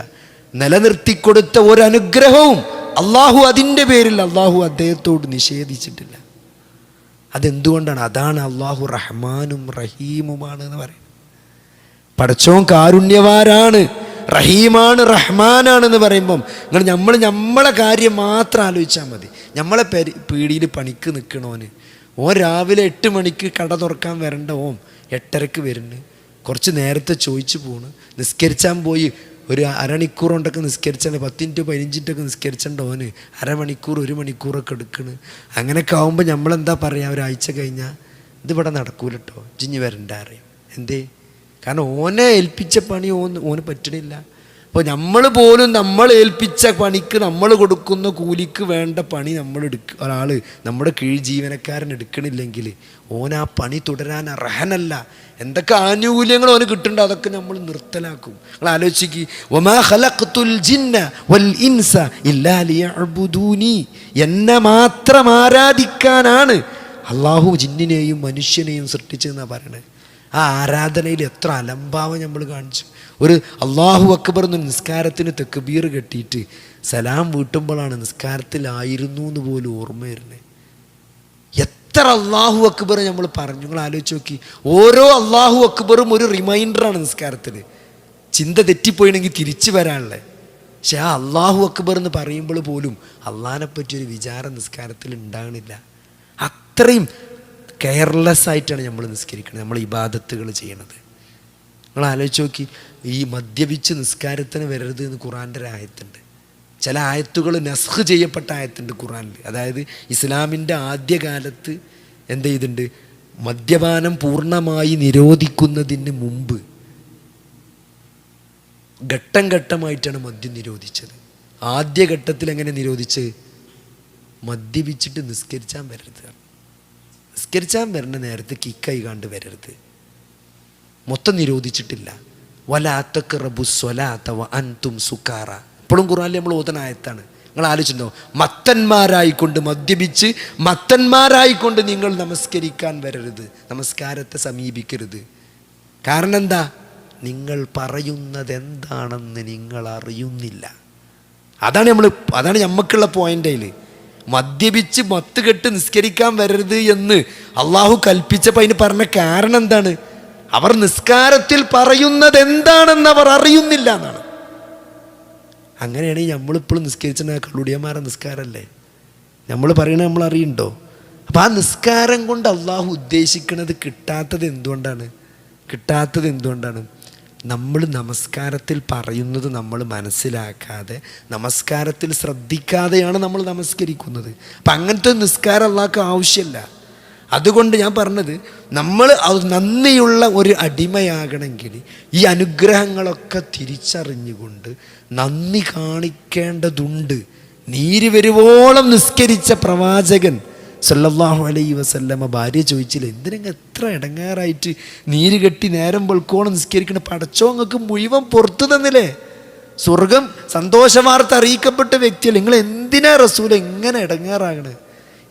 നിലനിർത്തിക്കൊടുത്ത ഒരനുഗ്രഹവും അള്ളാഹു അതിൻ്റെ പേരിൽ അള്ളാഹു അദ്ദേഹത്തോട് നിഷേധിച്ചിട്ടില്ല. അതെന്തുകൊണ്ടാണ്? അതാണ് അള്ളാഹു റഹ്മാനും റഹീമുമാണ് എന്ന് പറയുന്നത്. പടച്ചോൻ കാരുണ്യവാനാണ്, റഹീമാണ്, റഹ്മാനാണെന്ന് പറയുമ്പം നമ്മളെ കാര്യം മാത്രം ആലോചിച്ചാൽ മതി. നമ്മളെ പീടിയിൽ പണിക്ക് നിൽക്കണോന് രാവിലെ 8 മണിക്ക് കട തുറക്കാൻ വരേണ്ട 8:30 വരുന്നു, കുറച്ച് നേരത്തെ ചോദിച്ചു പോണ്, നിസ്കരിച്ചാൻ പോയി ഒരു അരമണിക്കൂർ കൊണ്ടൊക്കെ നിസ്കരിച്ചാൽ 10 മിനിറ്റ് 15 മിനിറ്റൊക്കെ നിസ്കരിച്ചേണ്ട അരമണിക്കൂർ 1 മണിക്കൂറൊക്കെ എടുക്കണ്. അങ്ങനെയൊക്കെ ആകുമ്പോൾ നമ്മളെന്താ പറയുക, ഒരാഴ്ച കഴിഞ്ഞാൽ ഇതിവിടെ നടക്കൂല കേട്ടോ, ജിഞ്ഞ് വരണ്ട അറിയും. എന്തേ? കാരണം ഓനെ ഏൽപ്പിച്ച പണി ഓന് പറ്റണില്ല. അപ്പോൾ നമ്മൾ പോലും നമ്മൾ ഏൽപ്പിച്ച പണിക്ക് നമ്മൾ കൊടുക്കുന്ന കൂലിക്ക് വേണ്ട പണി ഒരാൾ നമ്മുടെ കീഴ് ജീവനക്കാരൻ എടുക്കണില്ലെങ്കിൽ ഓൻ ആ പണി തുടരാൻ അർഹനല്ല. എന്തൊക്കെ ആനുകൂല്യങ്ങൾ ഓന് കിട്ടുന്നുണ്ടോ അതൊക്കെ നമ്മൾ നിർത്തലാക്കും. നിങ്ങൾ ആലോചിക്ക്, വമാ ഖലഖ്തുൽ ജിന്ന വൽ ഇൻസ ഇല്ലാ ലിയഅ്ബുദൂനി, എന്നെ മാത്രം ആരാധിക്കാനാണ് അള്ളാഹു ജിന്നിനെയും മനുഷ്യനെയും സൃഷ്ടിച്ചതെന്നാണ് പറയണത്. ആ ആരാധനയിൽ എത്ര അലംഭാവം നമ്മൾ കാണിച്ചു. ഒരു അള്ളാഹു അക്ബർ എന്ന നിസ്കാരത്തിന് തെക്ബീർ കെട്ടിയിട്ട് സലാം വീട്ടുമ്പോഴാണ് നിസ്കാരത്തിലായിരുന്നു എന്ന് പോലും ഓർമ്മ വരുന്നത്. എത്ര അള്ളാഹു അക്ബർ നമ്മൾ പറഞ്ഞു. നിങ്ങൾ ആലോചിച്ച് നോക്കി, ഓരോ അള്ളാഹു അക്ബറും ഒരു റിമൈൻഡറാണ് നിസ്കാരത്തിന്. ചിന്ത തെറ്റിപ്പോയിണെങ്കിൽ തിരിച്ചു വരാനുള്ളത്. പക്ഷെ ആ അള്ളാഹു അക്ബർ എന്ന് പറയുമ്പോൾ പോലും അള്ളാഹിനെ പറ്റിയൊരു വിചാരം നിസ്കാരത്തിൽ ഉണ്ടാകണില്ല. അത്രയും കെയർലെസ് ആയിട്ടാണ് നമ്മൾ നിസ്കരിക്കുന്നത്, നമ്മൾ ഇബാദത്തുകൾ ചെയ്യണത്. നിങ്ങൾ ആലോചിച്ച് നോക്കി, ഈ മദ്യപിച്ച് നിസ്കാരത്തിന് വരരുത് എന്ന് ഖുറാൻ്റെ ഒരു ആയത്തുണ്ട്. ചില ആയത്തുകൾ നസ്ഖ് ചെയ്യപ്പെട്ട ആയത്തുണ്ട് ഖുറാനിൽ. അതായത് ഇസ്ലാമിൻ്റെ ആദ്യകാലത്ത് എന്ത് ചെയ്തിട്ടുണ്ട്, മദ്യപാനം പൂർണ്ണമായി നിരോധിക്കുന്നതിന് മുമ്പ് ഘട്ടം ഘട്ടമായിട്ടാണ് മദ്യം നിരോധിച്ചത്. ആദ്യഘട്ടത്തിൽ എങ്ങനെ നിരോധിച്ച്, മദ്യപിച്ചിട്ട് നിസ്കരിച്ചാൻ വരരുത്, നിസ്കരിച്ചാൻ വരുന്ന നേരത്തെ കിക്കായി കണ്ട് വരരുത്, മൊത്തം നിരോധിച്ചിട്ടില്ല. വലാ തഖ്റബു സ്വലാത്ത വ അൻതും സുക്കാറ, ഇപ്പോഴും ഖുർആനിൽ നമ്മൾ ഓതുന്ന ആയത്താണ്. നിങ്ങൾ ആലോചിച്ചിട്ടുണ്ടോ? മത്തന്മാരായിക്കൊണ്ട് മദ്യപിച്ച് മത്തന്മാരായിക്കൊണ്ട് നിങ്ങൾ നമസ്കരിക്കാൻ വരരുത്, നമസ്കാരത്തെ സമീപിക്കരുത്. കാരണം എന്താ? നിങ്ങൾ പറയുന്നത് എന്താണെന്ന് നിങ്ങൾ അറിയുന്നില്ല. അതാണ് നമുക്കുള്ള പോയിൻ്റിൽ. മദ്യപിച്ച് മത്തുകെട്ട് നിസ്കരിക്കാൻ വരരുത് എന്ന് അള്ളാഹു കൽപ്പിച്ചപ്പോൾ അതിന് പറഞ്ഞ കാരണം എന്താണ്? അവർ നിസ്കാരത്തിൽ പറയുന്നത് എന്താണെന്ന് അവർ അറിയുന്നില്ല എന്നാണ്. അങ്ങനെയാണെങ്കിൽ നമ്മളിപ്പോഴും നിസ്കരിച്ച കള്ളുടിയന്മാരെ നിസ്കാരമല്ലേ നമ്മൾ പറയണത്, നമ്മൾ അറിയണ്ടോ? അപ്പം ആ നിസ്കാരം കൊണ്ട് അള്ളാഹു ഉദ്ദേശിക്കുന്നത് കിട്ടാത്തത് എന്തുകൊണ്ടാണ്? നമ്മൾ നമസ്കാരത്തിൽ പറയുന്നത് നമ്മൾ മനസ്സിലാക്കാതെ, നമസ്കാരത്തിൽ ശ്രദ്ധിക്കാതെയാണ് നമ്മൾ നമസ്കരിക്കുന്നത്. അപ്പം അങ്ങനത്തെ നിസ്കാരം അള്ളാഹ്ക്ക് ആവശ്യമില്ല. അതുകൊണ്ട് ഞാൻ പറഞ്ഞത്, നമ്മൾ നന്ദിയുള്ള ഒരു അടിമയാകണമെങ്കിൽ ഈ അനുഗ്രഹങ്ങളൊക്കെ തിരിച്ചറിഞ്ഞുകൊണ്ട് നന്ദി കാണിക്കേണ്ടതുണ്ട്. നീര് വരുവോളം നിസ്കരിച്ച പ്രവാചകൻ സല്ലല്ലാഹു അലൈഹി വസല്ലമ ഭാര്യ ചോദിച്ചില്ല, എന്തിനങ്ങ് എത്ര ഇടങ്ങാറായിട്ട് നീര് കെട്ടി നേരം വെളുക്കോളം നിസ്കരിക്കണം, പടച്ചോങ്ങൾക്ക് മുഴുവൻ പുറത്തു തന്നില്ലേ, സ്വർഗം സന്തോഷ വാർത്ത അറിയിക്കപ്പെട്ട വ്യക്തിയല്ലേ, നിങ്ങൾ എന്തിനാ റസൂൽ എങ്ങനെ ഇടങ്ങാറാകണേ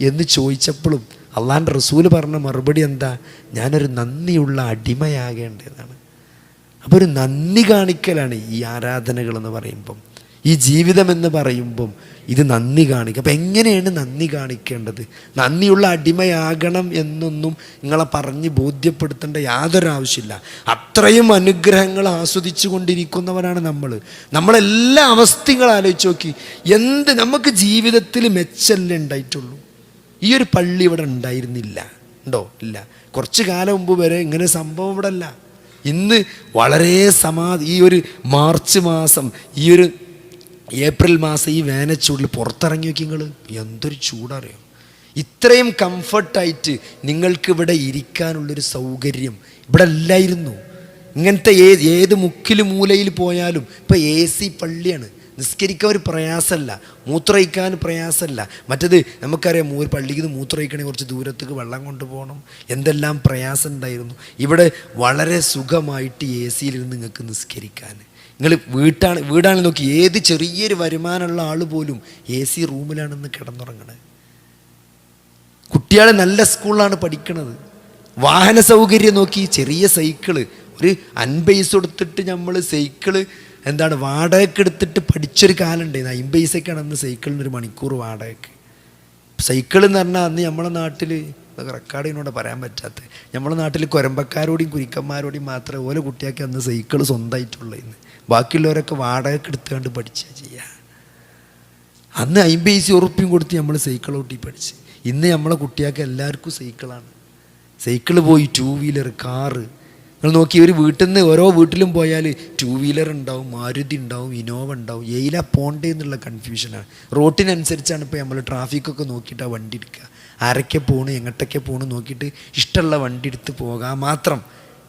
എന്ന് ചോദിച്ചപ്പോഴും അള്ളാൻ്റെ റസൂല് പറഞ്ഞ മറുപടി എന്താ? ഞാനൊരു നന്ദിയുള്ള അടിമയാകേണ്ടതാണ്. അപ്പോൾ ഒരു നന്ദി കാണിക്കലാണ് ഈ ആരാധനകൾ എന്ന് പറയുമ്പം, ഈ ജീവിതം എന്ന് പറയുമ്പം ഇത് നന്ദി കാണിക്കുക. അപ്പം എങ്ങനെയാണ് നന്ദി കാണിക്കേണ്ടത്? നന്ദിയുള്ള അടിമയാകണം എന്നൊന്നും നിങ്ങളെ പറഞ്ഞ് ബോധ്യപ്പെടുത്തേണ്ട യാതൊരു ആവശ്യമില്ല. അത്രയും അനുഗ്രഹങ്ങൾ ആസ്വദിച്ചു കൊണ്ടിരിക്കുന്നവരാണ് നമ്മൾ. നമ്മളെല്ലാ അവസ്ഥകളും ആലോചിച്ച് നോക്കി, എന്ത് നമുക്ക് ജീവിതത്തിൽ മെച്ചല്ലേ ഉണ്ടായിട്ടുള്ളൂ. ഈ ഒരു പള്ളി ഇവിടെ ഉണ്ടായിരുന്നില്ല, ഉണ്ടോ? ഇല്ല. കുറച്ച് കാലം മുമ്പ് വരെ ഇങ്ങനെ സംഭവം ഇവിടെ അല്ല. ഇന്ന് വളരെ ഈ ഒരു മാർച്ച് മാസം, ഈ ഒരു ഏപ്രിൽ മാസം, ഈ വേനച്ചൂടിൽ പുറത്തിറങ്ങി നോക്കി നിങ്ങൾ, എന്തൊരു ചൂടറിയോ. ഇത്രയും കംഫർട്ടായിട്ട് നിങ്ങൾക്കിവിടെ ഇരിക്കാനുള്ളൊരു സൗകര്യം ഇവിടെ ഇല്ലായിരുന്നു. ഇങ്ങനത്തെ ഏത് മുക്കിൽ മൂലയിൽ പോയാലും ഇപ്പം AC പള്ളിയാണ്. നിസ്കരിക്കാൻ ഒരു പ്രയാസമല്ല, മൂത്രയിക്കാൻ പ്രയാസമല്ല. മറ്റത് നമുക്കറിയാം, പള്ളിക്ക് മൂത്രയിക്കണമെങ്കിൽ കുറച്ച് ദൂരത്തേക്ക് വെള്ളം കൊണ്ടുപോകണം, എന്തെല്ലാം പ്രയാസം ഉണ്ടായിരുന്നു. ഇവിടെ വളരെ സുഖമായിട്ട് AC-ലിരുന്ന് നിങ്ങൾക്ക് നിസ്കരിക്കാൻ. നിങ്ങൾ വീടാണ് നോക്കി, ഏത് ചെറിയൊരു വരുമാനമുള്ള ആൾ പോലും AC റൂമിലാണെന്ന് കിടന്നുറങ്ങണത്. കുട്ടികളെ നല്ല സ്കൂളിലാണ് പഠിക്കണത്. വാഹന സൗകര്യം നോക്കി, ചെറിയ സൈക്കിള് ഒരു 50 പൈസ കൊടുത്തിട്ട് നമ്മൾ സൈക്കിള് വാടകയ്ക്ക് എടുത്തിട്ട് പഠിച്ചൊരു കാലം ഉണ്ടായിരുന്നു. 50 പൈസക്കാണ് അന്ന് സൈക്കിളിനൊരു മണിക്കൂർ വാടകയ്ക്ക്. സൈക്കിൾ എന്ന് പറഞ്ഞാൽ അന്ന് നമ്മളെ നാട്ടിൽ, റെക്കോർഡിനോട് പറയാൻ പറ്റാത്ത, നമ്മളെ നാട്ടിൽ കൊരമ്പക്കാരോടെയും കുരിക്കന്മാരോടെയും മാത്രമേ ഓരോ കുട്ടിയൊക്കെ അന്ന് സൈക്കിൾ സ്വന്തമായിട്ടുള്ളതെന്ന്. ബാക്കിയുള്ളവരൊക്കെ വാടകയ്ക്ക് എടുത്തുകൊണ്ട് പഠിച്ചാൽ ചെയ്യുക. അന്ന് 50 പൈസ ഉറുപ്പ്യം കൊടുത്ത് നമ്മൾ സൈക്കിൾ ഓട്ടി പഠിച്ച്. ഇന്ന് നമ്മളെ കുട്ടിയൊക്കെ എല്ലാവർക്കും സൈക്കിളാണ്. സൈക്കിള് പോയി 2 വീലർ, കാറ്. നിങ്ങൾ നോക്കി, ഒരു വീട്ടിൽ നിന്ന് ഓരോ വീട്ടിലും പോയാൽ 2 വീലർ ഉണ്ടാവും, മാരുതി ഉണ്ടാവും, ഇനോവ ഉണ്ടാവും. എയിലാ പോണ്ടേ എന്നുള്ള കൺഫ്യൂഷനാണ്. റോട്ടിനനുസരിച്ചാണ് ഇപ്പോൾ നമ്മൾ ട്രാഫിക്കൊക്കെ നോക്കിയിട്ടാണ് വണ്ടി എടുക്കുക. ആരൊക്കെ പോണ്, എങ്ങോട്ടൊക്കെ പോണ് നോക്കിയിട്ട് ഇഷ്ടമുള്ള വണ്ടി എടുത്ത് പോകാൻ മാത്രം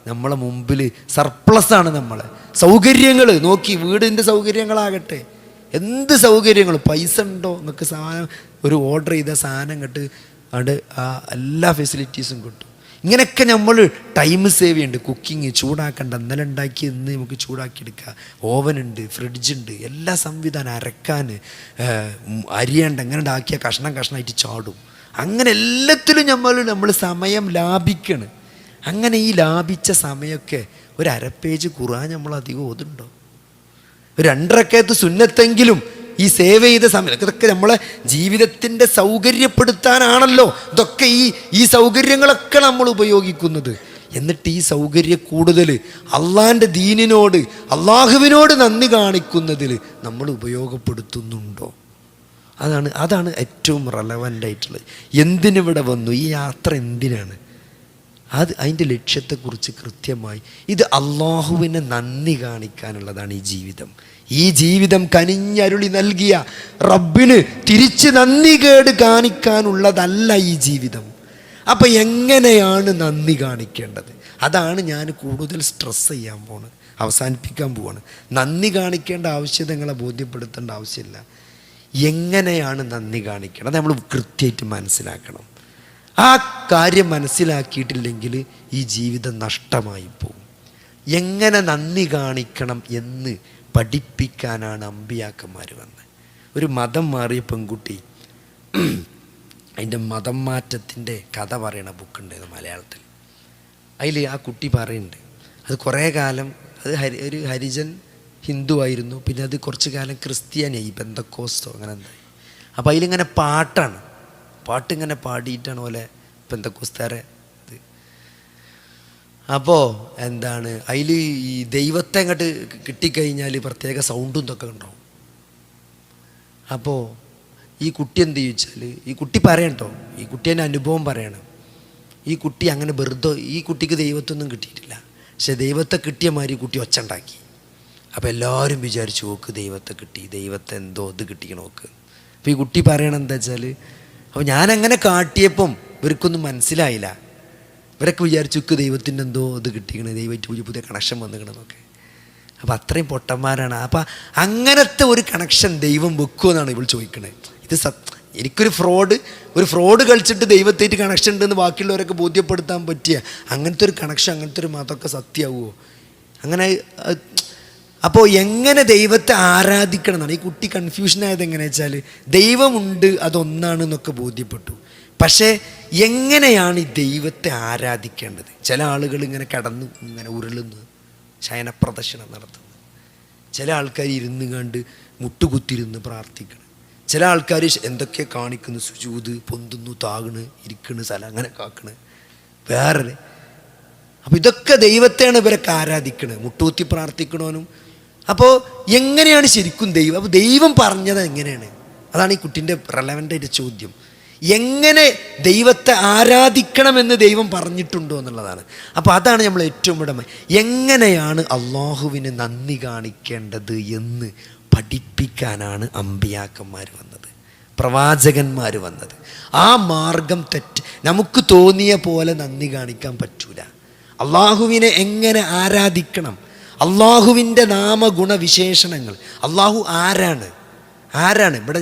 നമ്മളെ മുമ്പിൽ സർപ്ലസാണ്. നമ്മളെ സൗകര്യങ്ങൾ നോക്കി, വീടിൻ്റെ സൗകര്യങ്ങളാകട്ടെ, എന്ത് സൗകര്യങ്ങളും, പൈസ ഉണ്ടോ നിങ്ങൾക്ക് സാധനം, ഒരു ഓർഡർ ചെയ്ത സാധനം കിട്ട് അവിടെ ആ എല്ലാ ഫെസിലിറ്റീസും കിട്ടും. ഇങ്ങനെയൊക്കെ നമ്മൾ ടൈം സേവ് ചെയ്യുന്നുണ്ട്. കുക്കിങ് ചൂടാക്കണ്ട, ഇന്നലെ ഉണ്ടാക്കി ഇന്ന് നമുക്ക് ചൂടാക്കിയെടുക്കുക. ഓവനുണ്ട്, ഫ്രിഡ്ജുണ്ട്, എല്ലാ സംവിധാനം. അരക്കാൻ അരിയണ്ട, അങ്ങനെ ഉണ്ടാക്കിയ കഷ്ണമായിട്ട് ചാടും. അങ്ങനെ എല്ലാത്തിലും നമ്മൾ സമയം ലാഭിക്കണം. അങ്ങനെ ഈ ലാഭിച്ച സമയമൊക്കെ ഒരു 1/2 പേജ് ഖുർആൻ നമ്മൾ അധികം ഓതുണ്ടോ? ഒരു 2 റക്അത്ത് സുന്നത്തെങ്കിലും ഈ സേവ് ചെയ്ത സമയം, ഇതൊക്കെ നമ്മളെ ജീവിതത്തിൻ്റെ സൗകര്യപ്പെടുത്താനാണല്ലോ. ഇതൊക്കെ ഈ സൗകര്യങ്ങളൊക്കെ നമ്മൾ ഉപയോഗിക്കുന്നത്. എന്നിട്ട് ഈ സൗകര്യ കൂടുതൽ അള്ളാൻ്റെ ദീനിനോട്, അള്ളാഹുവിനോട് നന്ദി കാണിക്കുന്നതിൽ നമ്മൾ ഉപയോഗപ്പെടുത്തുന്നുണ്ടോ? അതാണ് ഏറ്റവും റെലവൻ്റ് ആയിട്ടുള്ളത്. എന്തിനിവിടെ വന്നു, ഈ യാത്ര എന്തിനാണ്, അതിൻ്റെ ലക്ഷ്യത്തെക്കുറിച്ച് കൃത്യമായി, ഇത് അള്ളാഹുവിനെ നന്ദി കാണിക്കാനുള്ളതാണ് ഈ ജീവിതം. ഈ ജീവിതം കനിഞ്ഞരുളി നൽകിയ റബ്ബിന് തിരിച്ച് നന്ദി കേട് കാണിക്കാനുള്ളതല്ല ഈ ജീവിതം. അപ്പം എങ്ങനെയാണ് നന്ദി കാണിക്കേണ്ടത്? അതാണ് ഞാൻ കൂടുതൽ സ്ട്രെസ് ചെയ്യാൻ പോണത്, അവസാനിപ്പിക്കാൻ പോവാണ്. നന്ദി കാണിക്കേണ്ട ആവശ്യതകളെ ബോധ്യപ്പെടുത്തേണ്ട ആവശ്യമില്ല. എങ്ങനെയാണ് നന്ദി കാണിക്കണം, അത് നമ്മൾ കൃത്യമായിട്ട് മനസ്സിലാക്കണം. ആ കാര്യം മനസ്സിലാക്കിയിട്ടില്ലെങ്കിൽ ഈ ജീവിതം നഷ്ടമായി പോകും. എങ്ങനെ നന്ദി കാണിക്കണം എന്ന് പഠിപ്പിക്കാനാണ് അമ്പിയാക്കന്മാർ വന്നത്. ഒരു മതം മാറിയ പെൺകുട്ടി, അതിൻ്റെ മതം മാറ്റത്തിൻ്റെ കഥ പറയണ ബുക്കുണ്ടായിരുന്നു മലയാളത്തിൽ. അതിൽ ആ കുട്ടി പറയുന്നുണ്ട്, അത് കുറേ കാലം ഒരു ഹരിജൻ ഹിന്ദു ആയിരുന്നു, പിന്നെ അത് കുറച്ച് കാലം ക്രിസ്ത്യാനിയായി, പെന്തക്കോസ്തോ അങ്ങനെ എന്തായി. അപ്പോൾ അതിലിങ്ങനെ പാട്ടിങ്ങനെ പാടിയിട്ടാണ് പോലെ പെന്തക്കോസ്താരെ ഇത്. അപ്പോൾ അതിൽ ഈ ദൈവത്തെ അങ്ങോട്ട് കിട്ടിക്കഴിഞ്ഞാൽ പ്രത്യേക സൗണ്ടും ഇതൊക്കെ ഉണ്ടാവും. അപ്പോൾ ഈ കുട്ടി എന്ത് ചോദിച്ചാൽ, ഈ കുട്ടി പറയട്ടോ, ഈ കുട്ടി എൻ്റെ അനുഭവം പറയണം. ഈ കുട്ടി അങ്ങനെ വെറുതെ, ഈ കുട്ടിക്ക് ദൈവത്തൊന്നും കിട്ടിയിട്ടില്ല, പക്ഷെ ദൈവത്തെ കിട്ടിയ മാതിരി കുട്ടി ഒച്ച ഉണ്ടാക്കി. അപ്പോൾ എല്ലാവരും വിചാരിച്ചു നോക്ക് ദൈവത്തെ കിട്ടി, ദൈവത്തെ എന്തോ ഇത് കിട്ടിക്കണ നോക്ക്. അപ്പോൾ ഈ കുട്ടി പറയണത് എന്താ വെച്ചാൽ, അപ്പോൾ ഞാനങ്ങനെ കാട്ടിയപ്പം ഇവർക്കൊന്നും മനസ്സിലായില്ല. ഇവരൊക്കെ വിചാരിച്ചു നോക്ക് ദൈവത്തിൻ്റെ എന്തോ ഇത് കിട്ടിക്കണേ, ദൈവമായിട്ട് പുതിയ പുതിയ കണക്ഷൻ വന്നിക്കണമെന്നൊക്കെ. അപ്പോൾ അത്രയും പൊട്ടന്മാരാണ്. അപ്പം അങ്ങനത്തെ ഒരു കണക്ഷൻ ദൈവം വെക്കുമെന്നാണ് ഇവൾ ചോദിക്കണേ. ഇത് എനിക്കൊരു ഫ്രോഡ് കളിച്ചിട്ട് ദൈവത്തേറ്റ് കണക്ഷൻ ഉണ്ടെന്ന് ബാക്കിയുള്ളവരൊക്കെ ബോധ്യപ്പെടുത്താൻ പറ്റിയ അങ്ങനത്തെ ഒരു കണക്ഷൻ, അങ്ങനത്തെ ഒരു മതമൊക്കെ സത്യമാവുമോ? അങ്ങനെ അപ്പോൾ എങ്ങനെ ദൈവത്തെ ആരാധിക്കണം എന്നാണ് ഈ കുട്ടി കൺഫ്യൂഷനായത്. എങ്ങനെയാ വെച്ചാൽ ദൈവമുണ്ട്, അതൊന്നാണെന്നൊക്കെ ബോധ്യപ്പെട്ടു. പക്ഷേ എങ്ങനെയാണ് ഈ ദൈവത്തെ ആരാധിക്കേണ്ടത്? ചില ആളുകൾ ഇങ്ങനെ കിടന്ന് ഇങ്ങനെ ഉരുളുന്നു, ശയനപ്രദർശനം നടത്തുന്നു. ചില ആൾക്കാർ ഇരുന്ന് കണ്ട് മുട്ടുകുത്തിരുന്ന് പ്രാർത്ഥിക്കണം. ചില ആൾക്കാർ എന്തൊക്കെ കാണിക്കുന്നു, സുജൂദ്, പൊന്തുന്നു, താകണ്, ഇരിക്കണ്, സ്ഥലം അങ്ങനെ കാക്കണ്. വേറെ അപ്പോൾ ഇതൊക്കെ ദൈവത്തെയാണ് ഇവരൊക്കെ ആരാധിക്കണത്, മുട്ടുകുത്തി പ്രാർത്ഥിക്കണവനും. അപ്പോൾ എങ്ങനെയാണ് ശരിക്കും ദൈവം? അപ്പോൾ ദൈവം പറഞ്ഞത് എങ്ങനെയാണ്? അതാണ് ഈ കുട്ടീൻ്റെ റെലവൻ്റായിട്ട് ചോദ്യം. എങ്ങനെ ദൈവത്തെ ആരാധിക്കണമെന്ന് ദൈവം പറഞ്ഞിട്ടുണ്ടോ എന്നുള്ളതാണ്. അപ്പോൾ അതാണ് നമ്മൾ ഏറ്റവും ഇവിടെ എങ്ങനെയാണ് അള്ളാഹുവിന് നന്ദി കാണിക്കേണ്ടത് എന്ന് പഠിപ്പിക്കാനാണ് അമ്പിയാക്കന്മാർ വന്നത്, പ്രവാചകന്മാർ വന്നത്. ആ മാർഗം നമുക്ക് തോന്നിയ പോലെ നന്ദി കാണിക്കാൻ പറ്റൂല. അള്ളാഹുവിനെ എങ്ങനെ ആരാധിക്കണം, അള്ളാഹുവിൻ്റെ നാമഗുണവിശേഷണങ്ങൾ, അള്ളാഹു ആരാണ്? ഇവിടെ